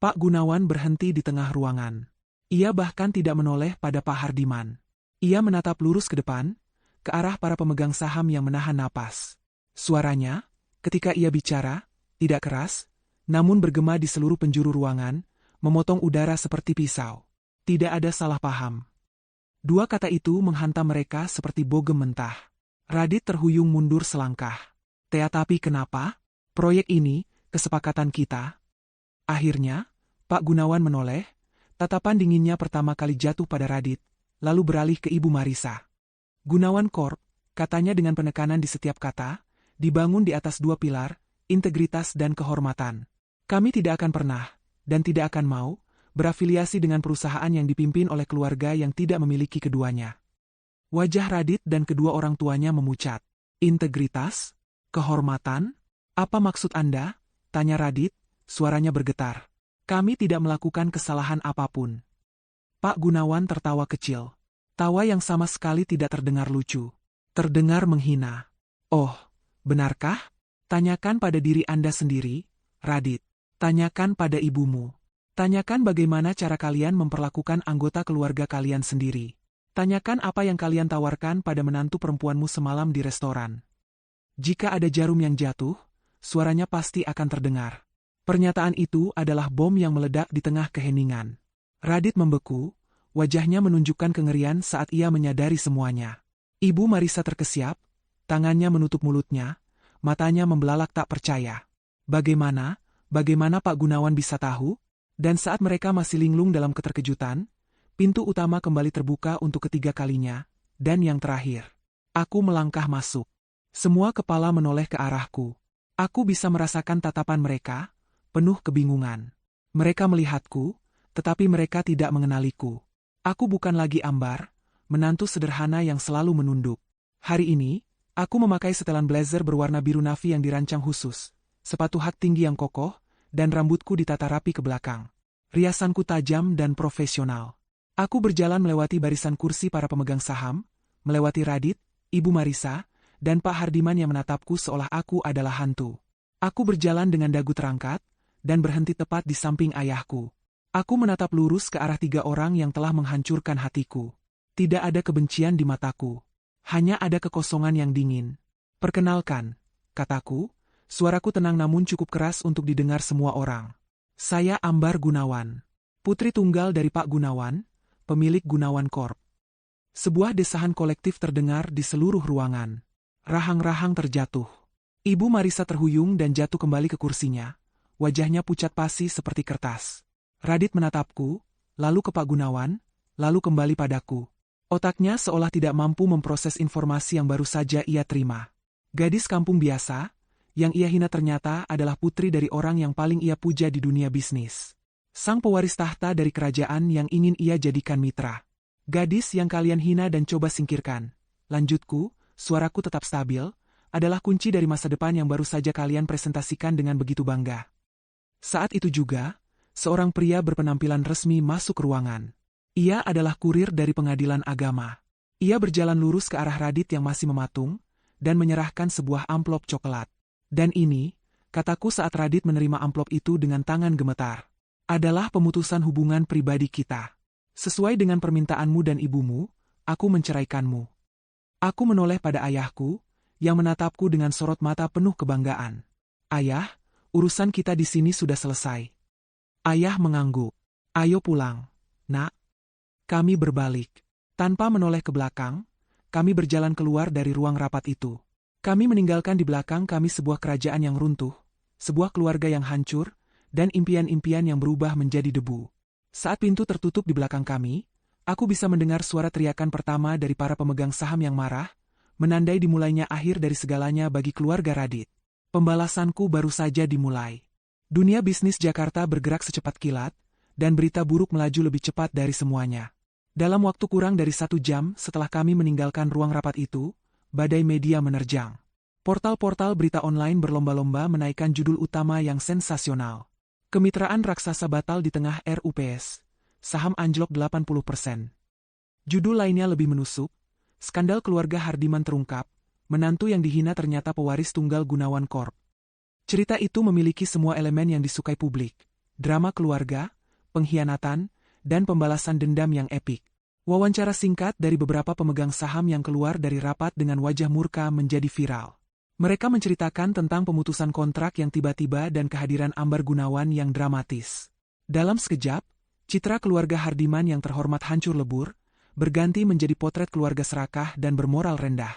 Pak Gunawan berhenti di tengah ruangan. Ia bahkan tidak menoleh pada Pak Hardiman. Ia menatap lurus ke depan, ke arah para pemegang saham yang menahan napas. Suaranya, ketika ia bicara, tidak keras, namun bergema di seluruh penjuru ruangan, memotong udara seperti pisau. Tidak ada salah paham. Dua kata itu menghantam mereka seperti bogem mentah. Radit terhuyung mundur selangkah. "Tapi kenapa? Proyek ini, kesepakatan kita." Akhirnya, Pak Gunawan menoleh, tatapan dinginnya pertama kali jatuh pada Radit, lalu beralih ke Ibu Marisa. "Gunawan Corp," katanya dengan penekanan di setiap kata, "dibangun di atas dua pilar, integritas dan kehormatan. Kami tidak akan pernah, dan tidak akan mau, berafiliasi dengan perusahaan yang dipimpin oleh keluarga yang tidak memiliki keduanya." Wajah Radit dan kedua orang tuanya memucat. "Integritas? Kehormatan? Apa maksud Anda?" tanya Radit, suaranya bergetar. "Kami tidak melakukan kesalahan apapun." Pak Gunawan tertawa kecil. Tawa yang sama sekali tidak terdengar lucu. Terdengar menghina. "Oh, benarkah? Tanyakan pada diri Anda sendiri, Radit. Tanyakan pada ibumu. Tanyakan bagaimana cara kalian memperlakukan anggota keluarga kalian sendiri. Tanyakan apa yang kalian tawarkan pada menantu perempuanmu semalam di restoran. Jika ada jarum yang jatuh, suaranya pasti akan terdengar." Pernyataan itu adalah bom yang meledak di tengah keheningan. Radit membeku, wajahnya menunjukkan kengerian saat ia menyadari semuanya. Ibu Marisa terkesiap, tangannya menutup mulutnya, matanya membelalak tak percaya. Bagaimana Pak Gunawan bisa tahu? Dan saat mereka masih linglung dalam keterkejutan, pintu utama kembali terbuka untuk ketiga kalinya, dan yang terakhir. Aku melangkah masuk. Semua kepala menoleh ke arahku. Aku bisa merasakan tatapan mereka, penuh kebingungan. Mereka melihatku, tetapi mereka tidak mengenaliku. Aku bukan lagi Ambar, menantu sederhana yang selalu menunduk. Hari ini, aku memakai setelan blazer berwarna biru navy yang dirancang khusus, sepatu hak tinggi yang kokoh, dan rambutku ditata rapi ke belakang. Riasanku tajam dan profesional. Aku berjalan melewati barisan kursi para pemegang saham, melewati Radit, Ibu Marisa, dan Pak Hardiman yang menatapku seolah aku adalah hantu. Aku berjalan dengan dagu terangkat, dan berhenti tepat di samping ayahku. Aku menatap lurus ke arah tiga orang yang telah menghancurkan hatiku. Tidak ada kebencian di mataku. Hanya ada kekosongan yang dingin. "Perkenalkan," kataku, suaraku tenang namun cukup keras untuk didengar semua orang. "Saya Ambar Gunawan, putri tunggal dari Pak Gunawan, pemilik Gunawan Corp." Sebuah desahan kolektif terdengar di seluruh ruangan. Rahang-rahang terjatuh. Ibu Marisa terhuyung dan jatuh kembali ke kursinya. Wajahnya pucat pasi seperti kertas. Radit menatapku, lalu ke Pak Gunawan, lalu kembali padaku. Otaknya seolah tidak mampu memproses informasi yang baru saja ia terima. Gadis kampung biasa, yang ia hina ternyata adalah putri dari orang yang paling ia puja di dunia bisnis. Sang pewaris tahta dari kerajaan yang ingin ia jadikan mitra. Gadis yang kalian hina dan coba singkirkan. Lanjutku, suaraku tetap stabil, adalah kunci dari masa depan yang baru saja kalian presentasikan dengan begitu bangga. Saat itu juga, seorang pria berpenampilan resmi masuk ruangan. Ia adalah kurir dari pengadilan agama. Ia berjalan lurus ke arah Radit yang masih mematung, dan menyerahkan sebuah amplop coklat. "Dan ini," kataku saat Radit menerima amplop itu dengan tangan gemetar, "adalah pemutusan hubungan pribadi kita. Sesuai dengan permintaanmu dan ibumu, aku menceraikanmu." Aku menoleh pada ayahku, yang menatapku dengan sorot mata penuh kebanggaan. "Ayah, urusan kita di sini sudah selesai." Ayah mengangguk. "Ayo pulang, Nak." Kami berbalik. Tanpa menoleh ke belakang, kami berjalan keluar dari ruang rapat itu. Kami meninggalkan di belakang kami sebuah kerajaan yang runtuh, sebuah keluarga yang hancur, dan impian-impian yang berubah menjadi debu. Saat pintu tertutup di belakang kami, aku bisa mendengar suara teriakan pertama dari para pemegang saham yang marah, menandai dimulainya akhir dari segalanya bagi keluarga Radit. Pembalasanku baru saja dimulai. Dunia bisnis Jakarta bergerak secepat kilat, dan berita buruk melaju lebih cepat dari semuanya. Dalam waktu kurang dari 1 jam setelah kami meninggalkan ruang rapat itu, badai media menerjang. Portal-portal berita online berlomba-lomba menaikkan judul utama yang sensasional. Kemitraan raksasa batal di tengah RUPS. Saham anjlok 80%. Judul lainnya lebih menusuk. Skandal keluarga Hardiman terungkap. Menantu yang dihina ternyata pewaris tunggal Gunawan Corp. Cerita itu memiliki semua elemen yang disukai publik. Drama keluarga, pengkhianatan, dan pembalasan dendam yang epik. Wawancara singkat dari beberapa pemegang saham yang keluar dari rapat dengan wajah murka menjadi viral. Mereka menceritakan tentang pemutusan kontrak yang tiba-tiba dan kehadiran Ambar Gunawan yang dramatis. Dalam sekejap, citra keluarga Hardiman yang terhormat hancur lebur, berganti menjadi potret keluarga serakah dan bermoral rendah.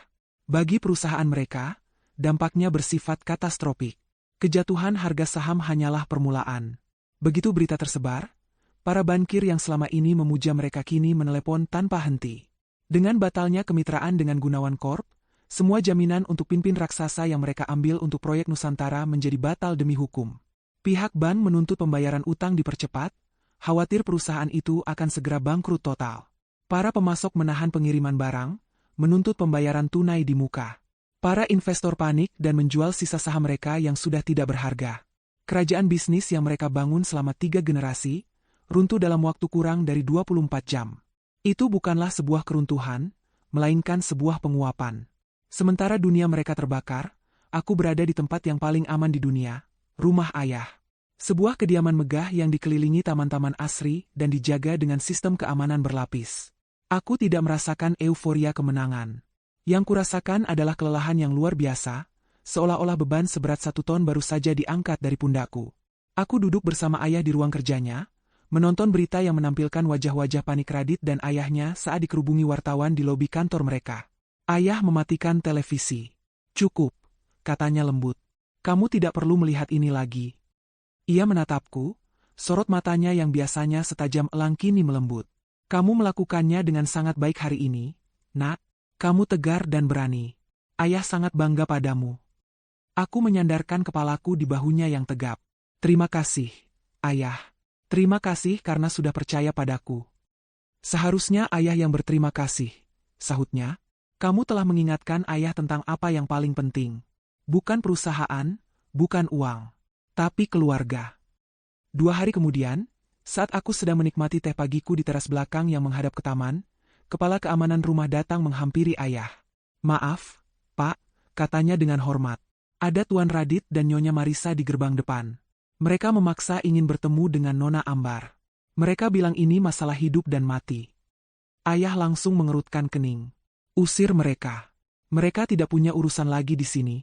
Bagi perusahaan mereka, dampaknya bersifat katastrofik. Kejatuhan harga saham hanyalah permulaan. Begitu berita tersebar, para bankir yang selama ini memuja mereka kini menelepon tanpa henti. Dengan batalnya kemitraan dengan Gunawan Corp, semua jaminan untuk pimpin raksasa yang mereka ambil untuk proyek Nusantara menjadi batal demi hukum. Pihak bank menuntut pembayaran utang dipercepat, khawatir perusahaan itu akan segera bangkrut total. Para pemasok menahan pengiriman barang, menuntut pembayaran tunai di muka. Para investor panik dan menjual sisa saham mereka yang sudah tidak berharga. Kerajaan bisnis yang mereka bangun selama 3 generasi, runtuh dalam waktu kurang dari 24 jam. Itu bukanlah sebuah keruntuhan, melainkan sebuah penguapan. Sementara dunia mereka terbakar, aku berada di tempat yang paling aman di dunia, rumah ayah. Sebuah kediaman megah yang dikelilingi taman-taman asri dan dijaga dengan sistem keamanan berlapis. Aku tidak merasakan euforia kemenangan. Yang kurasakan adalah kelelahan yang luar biasa, seolah-olah beban seberat 1 ton baru saja diangkat dari pundakku. Aku duduk bersama ayah di ruang kerjanya, menonton berita yang menampilkan wajah-wajah panik Radit dan ayahnya saat dikerubungi wartawan di lobi kantor mereka. Ayah mematikan televisi. "Cukup," katanya lembut. "Kamu tidak perlu melihat ini lagi." Ia menatapku, sorot matanya yang biasanya setajam elang kini melembut. "Kamu melakukannya dengan sangat baik hari ini, Nak. Kamu tegar dan berani. Ayah sangat bangga padamu." Aku menyandarkan kepalaku di bahunya yang tegap. "Terima kasih, Ayah. Terima kasih karena sudah percaya padaku." "Seharusnya ayah yang berterima kasih," sahutnya. "Kamu telah mengingatkan ayah tentang apa yang paling penting. Bukan perusahaan, bukan uang, tapi keluarga." 2 hari kemudian, saat aku sedang menikmati teh pagiku di teras belakang yang menghadap ke taman, kepala keamanan rumah datang menghampiri ayah. "Maaf, Pak," katanya dengan hormat. "Ada Tuan Radit dan Nyonya Marisa di gerbang depan. Mereka memaksa ingin bertemu dengan Nona Ambar. Mereka bilang ini masalah hidup dan mati." Ayah langsung mengerutkan kening. "Usir mereka. Mereka tidak punya urusan lagi di sini."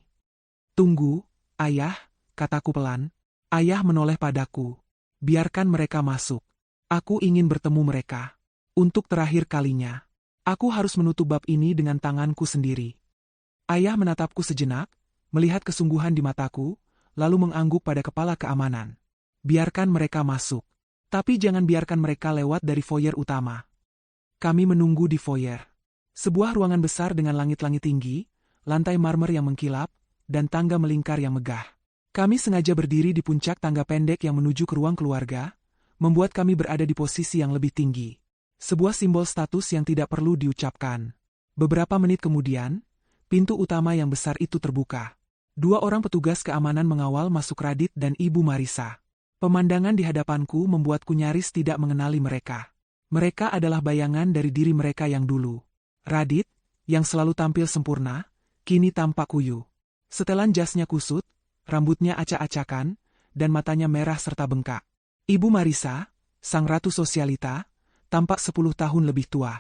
"Tunggu, Ayah," kataku pelan. Ayah menoleh padaku. "Biarkan mereka masuk. Aku ingin bertemu mereka. Untuk terakhir kalinya. Aku harus menutup bab ini dengan tanganku sendiri." Ayah menatapku sejenak, melihat kesungguhan di mataku, lalu mengangguk pada kepala keamanan. "Biarkan mereka masuk. Tapi jangan biarkan mereka lewat dari foyer utama." Kami menunggu di foyer. Sebuah ruangan besar dengan langit-langit tinggi, lantai marmer yang mengkilap, dan tangga melingkar yang megah. Kami sengaja berdiri di puncak tangga pendek yang menuju ke ruang keluarga, membuat kami berada di posisi yang lebih tinggi. Sebuah simbol status yang tidak perlu diucapkan. Beberapa menit kemudian, pintu utama yang besar itu terbuka. 2 orang petugas keamanan mengawal masuk Radit dan Ibu Marisa. Pemandangan di hadapanku membuatku nyaris tidak mengenali mereka. Mereka adalah bayangan dari diri mereka yang dulu. Radit, yang selalu tampil sempurna, kini tampak kuyu. Setelan jasnya kusut, rambutnya acak-acakan, dan matanya merah serta bengkak. Ibu Marisa, sang ratu sosialita, tampak 10 tahun lebih tua.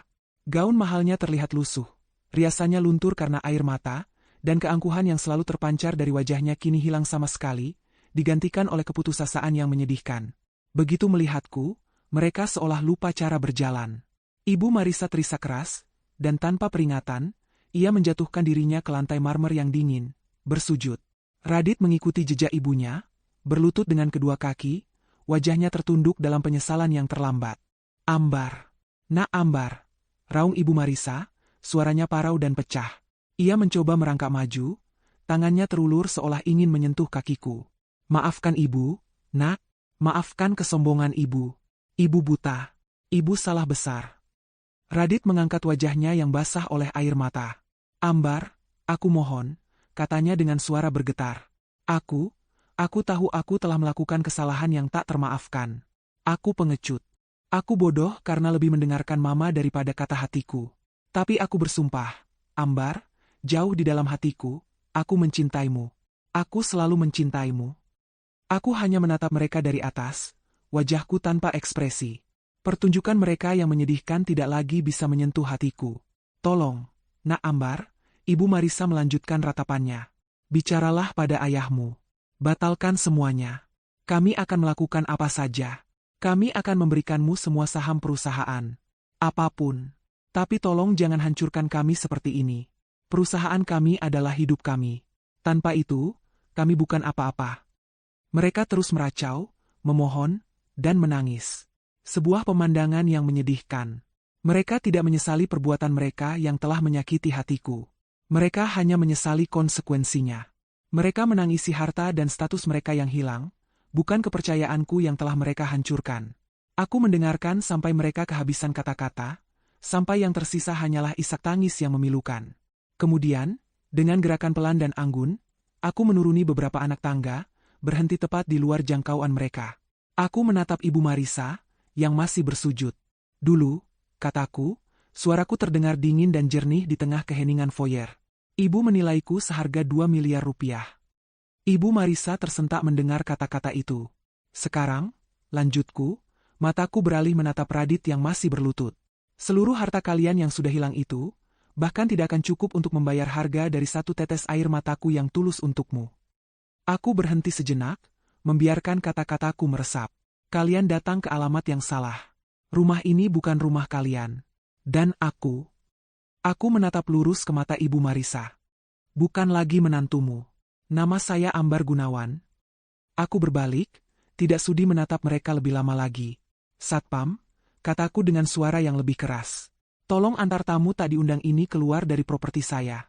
Gaun mahalnya terlihat lusuh, riasannya luntur karena air mata, dan keangkuhan yang selalu terpancar dari wajahnya kini hilang sama sekali, digantikan oleh keputusasaan yang menyedihkan. Begitu melihatku, mereka seolah lupa cara berjalan. Ibu Marisa terisak keras, dan tanpa peringatan, ia menjatuhkan dirinya ke lantai marmer yang dingin, bersujud. Radit mengikuti jejak ibunya, berlutut dengan kedua kaki, wajahnya tertunduk dalam penyesalan yang terlambat. Ambar. Nak Ambar. Raung Ibu Marisa, suaranya parau dan pecah. Ia mencoba merangkak maju, tangannya terulur seolah ingin menyentuh kakiku. Maafkan ibu, nak. Maafkan kesombongan ibu. Ibu buta. Ibu salah besar. Radit mengangkat wajahnya yang basah oleh air mata. Ambar, aku mohon, katanya dengan suara bergetar. Aku tahu aku telah melakukan kesalahan yang tak termaafkan. Aku pengecut. Aku bodoh karena lebih mendengarkan mama daripada kata hatiku. Tapi aku bersumpah, Ambar, jauh di dalam hatiku, aku mencintaimu. Aku selalu mencintaimu. Aku hanya menatap mereka dari atas, wajahku tanpa ekspresi. Pertunjukan mereka yang menyedihkan tidak lagi bisa menyentuh hatiku. Tolong, Nak Ambar, Ibu Marisa melanjutkan ratapannya. Bicaralah pada ayahmu. Batalkan semuanya. Kami akan melakukan apa saja. Kami akan memberikanmu semua saham perusahaan. Apapun. Tapi tolong jangan hancurkan kami seperti ini. Perusahaan kami adalah hidup kami. Tanpa itu, kami bukan apa-apa. Mereka terus meracau, memohon, dan menangis. Sebuah pemandangan yang menyedihkan. Mereka tidak menyesali perbuatan mereka yang telah menyakiti hatiku. Mereka hanya menyesali konsekuensinya. Mereka menangisi harta dan status mereka yang hilang, bukan kepercayaanku yang telah mereka hancurkan. Aku mendengarkan sampai mereka kehabisan kata-kata, sampai yang tersisa hanyalah isak tangis yang memilukan. Kemudian, dengan gerakan pelan dan anggun, aku menuruni beberapa anak tangga, berhenti tepat di luar jangkauan mereka. Aku menatap Ibu Marisa, yang masih bersujud. Dulu, kataku, suaraku terdengar dingin dan jernih di tengah keheningan foyer. Ibu menilaiku seharga 2 miliar rupiah. Ibu Marisa tersentak mendengar kata-kata itu. Sekarang, lanjutku, mataku beralih menatap Radit yang masih berlutut. Seluruh harta kalian yang sudah hilang itu, bahkan tidak akan cukup untuk membayar harga dari satu tetes air mataku yang tulus untukmu. Aku berhenti sejenak, membiarkan kata-kataku meresap. Kalian datang ke alamat yang salah. Rumah ini bukan rumah kalian. Dan aku menatap lurus ke mata Ibu Marisa. Bukan lagi menantumu. Nama saya Ambar Gunawan. Aku berbalik, tidak sudi menatap mereka lebih lama lagi. Satpam, kataku dengan suara yang lebih keras. Tolong antar tamu tak diundang ini keluar dari properti saya.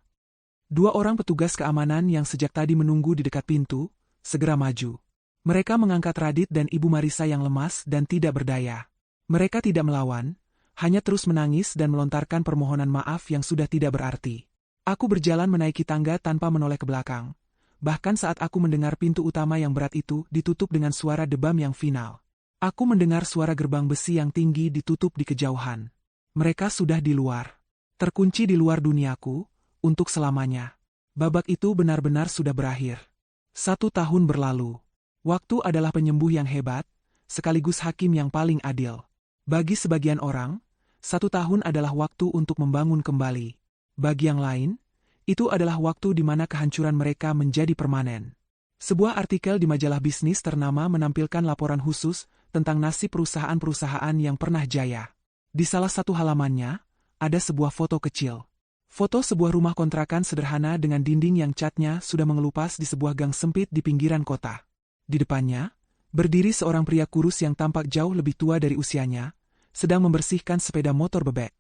2 orang petugas keamanan yang sejak tadi menunggu di dekat pintu, segera maju. Mereka mengangkat Radit dan Ibu Marisa yang lemas dan tidak berdaya. Mereka tidak melawan, hanya terus menangis dan melontarkan permohonan maaf yang sudah tidak berarti. Aku berjalan menaiki tangga tanpa menoleh ke belakang. Bahkan saat aku mendengar pintu utama yang berat itu ditutup dengan suara debam yang final. Aku mendengar suara gerbang besi yang tinggi ditutup di kejauhan. Mereka sudah di luar. Terkunci di luar duniaku, untuk selamanya. Babak itu benar-benar sudah berakhir. 1 tahun berlalu. Waktu adalah penyembuh yang hebat, sekaligus hakim yang paling adil. Bagi sebagian orang, 1 tahun adalah waktu untuk membangun kembali. Bagi yang lain, itu adalah waktu di mana kehancuran mereka menjadi permanen. Sebuah artikel di majalah bisnis ternama menampilkan laporan khusus tentang nasib perusahaan-perusahaan yang pernah jaya. Di salah satu halamannya, ada sebuah foto kecil. Foto sebuah rumah kontrakan sederhana dengan dinding yang catnya sudah mengelupas di sebuah gang sempit di pinggiran kota. Di depannya, berdiri seorang pria kurus yang tampak jauh lebih tua dari usianya, sedang membersihkan sepeda motor bebek.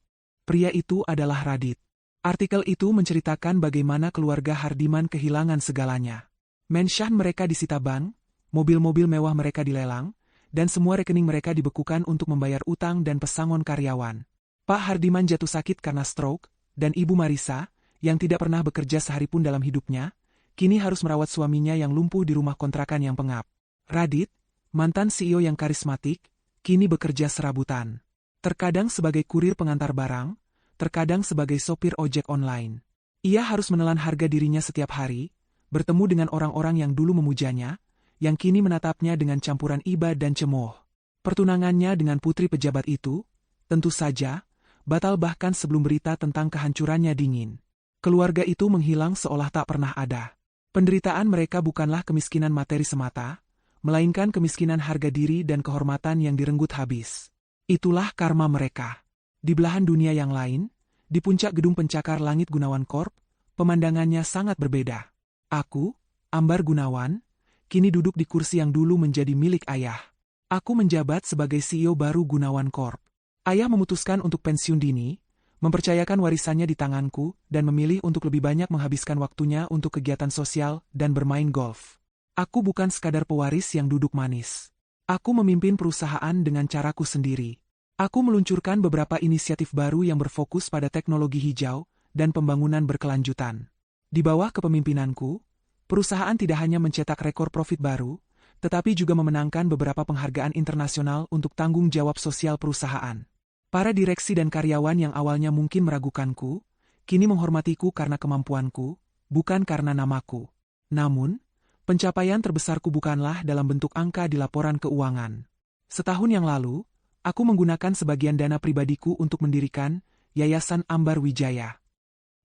Pria itu adalah Radit. Artikel itu menceritakan bagaimana keluarga Hardiman kehilangan segalanya. Mansion mereka disita bank, mobil-mobil mewah mereka dilelang, dan semua rekening mereka dibekukan untuk membayar utang dan pesangon karyawan. Pak Hardiman jatuh sakit karena stroke, dan Ibu Marisa, yang tidak pernah bekerja sehari pun dalam hidupnya, kini harus merawat suaminya yang lumpuh di rumah kontrakan yang pengap. Radit, mantan CEO yang karismatik, kini bekerja serabutan. Terkadang sebagai kurir pengantar barang, terkadang sebagai sopir ojek online. Ia harus menelan harga dirinya setiap hari, bertemu dengan orang-orang yang dulu memujanya, yang kini menatapnya dengan campuran iba dan cemooh. Pertunangannya dengan putri pejabat itu, tentu saja, batal bahkan sebelum berita tentang kehancurannya dingin. Keluarga itu menghilang seolah tak pernah ada. Penderitaan mereka bukanlah kemiskinan materi semata, melainkan kemiskinan harga diri dan kehormatan yang direnggut habis. Itulah karma mereka. Di belahan dunia yang lain, di puncak gedung pencakar langit Gunawan Corp, pemandangannya sangat berbeda. Aku, Ambar Gunawan, kini duduk di kursi yang dulu menjadi milik ayah. Aku menjabat sebagai CEO baru Gunawan Corp. Ayah memutuskan untuk pensiun dini, mempercayakan warisannya di tanganku, dan memilih untuk lebih banyak menghabiskan waktunya untuk kegiatan sosial dan bermain golf. Aku bukan sekadar pewaris yang duduk manis. Aku memimpin perusahaan dengan caraku sendiri. Aku meluncurkan beberapa inisiatif baru yang berfokus pada teknologi hijau dan pembangunan berkelanjutan. Di bawah kepemimpinanku, perusahaan tidak hanya mencetak rekor profit baru, tetapi juga memenangkan beberapa penghargaan internasional untuk tanggung jawab sosial perusahaan. Para direksi dan karyawan yang awalnya mungkin meragukanku, kini menghormatiku karena kemampuanku, bukan karena namaku. Namun, pencapaian terbesarku bukanlah dalam bentuk angka di laporan keuangan. Setahun yang lalu, aku menggunakan sebagian dana pribadiku untuk mendirikan Yayasan Ambar Wijaya.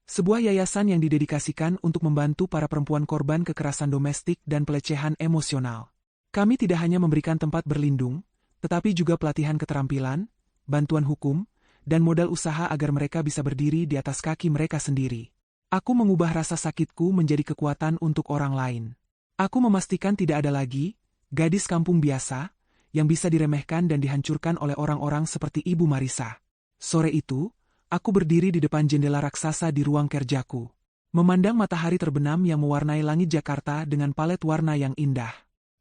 Sebuah yayasan yang didedikasikan untuk membantu para perempuan korban kekerasan domestik dan pelecehan emosional. Kami tidak hanya memberikan tempat berlindung, tetapi juga pelatihan keterampilan, bantuan hukum, dan modal usaha agar mereka bisa berdiri di atas kaki mereka sendiri. Aku mengubah rasa sakitku menjadi kekuatan untuk orang lain. Aku memastikan tidak ada lagi gadis kampung biasa yang bisa diremehkan dan dihancurkan oleh orang-orang seperti Ibu Marisa. Sore itu, aku berdiri di depan jendela raksasa di ruang kerjaku, memandang matahari terbenam yang mewarnai langit Jakarta dengan palet warna yang indah.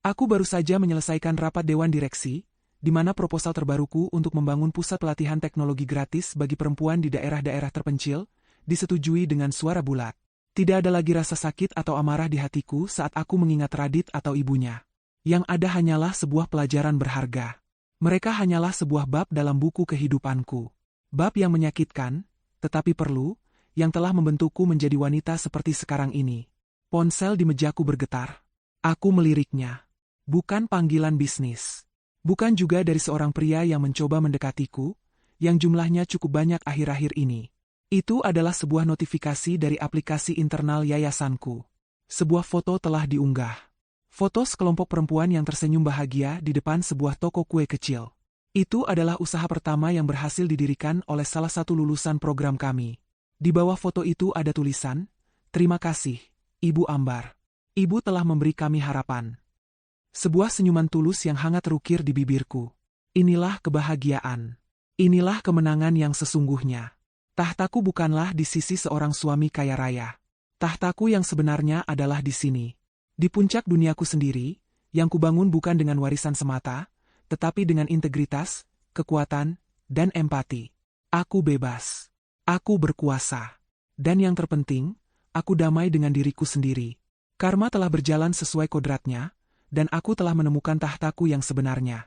Aku baru saja menyelesaikan rapat dewan direksi, di mana proposal terbaruku untuk membangun pusat pelatihan teknologi gratis bagi perempuan di daerah-daerah terpencil, disetujui dengan suara bulat. Tidak ada lagi rasa sakit atau amarah di hatiku saat aku mengingat Radit atau ibunya. Yang ada hanyalah sebuah pelajaran berharga. Mereka hanyalah sebuah bab dalam buku kehidupanku. Bab yang menyakitkan, tetapi perlu, yang telah membentukku menjadi wanita seperti sekarang ini. Ponsel di mejaku bergetar. Aku meliriknya. Bukan panggilan bisnis. Bukan juga dari seorang pria yang mencoba mendekatiku, yang jumlahnya cukup banyak akhir-akhir ini. Itu adalah sebuah notifikasi dari aplikasi internal yayasanku. Sebuah foto telah diunggah. Foto sekelompok perempuan yang tersenyum bahagia di depan sebuah toko kue kecil. Itu adalah usaha pertama yang berhasil didirikan oleh salah satu lulusan program kami. Di bawah foto itu ada tulisan, "Terima kasih, Ibu Ambar. Ibu telah memberi kami harapan." Sebuah senyuman tulus yang hangat terukir di bibirku. Inilah kebahagiaan. Inilah kemenangan yang sesungguhnya. Tahtaku bukanlah di sisi seorang suami kaya raya. Tahtaku yang sebenarnya adalah di sini. Di puncak duniaku sendiri, yang kubangun bukan dengan warisan semata, tetapi dengan integritas, kekuatan, dan empati. Aku bebas. Aku berkuasa. Dan yang terpenting, aku damai dengan diriku sendiri. Karma telah berjalan sesuai kodratnya, dan aku telah menemukan tahtaku yang sebenarnya.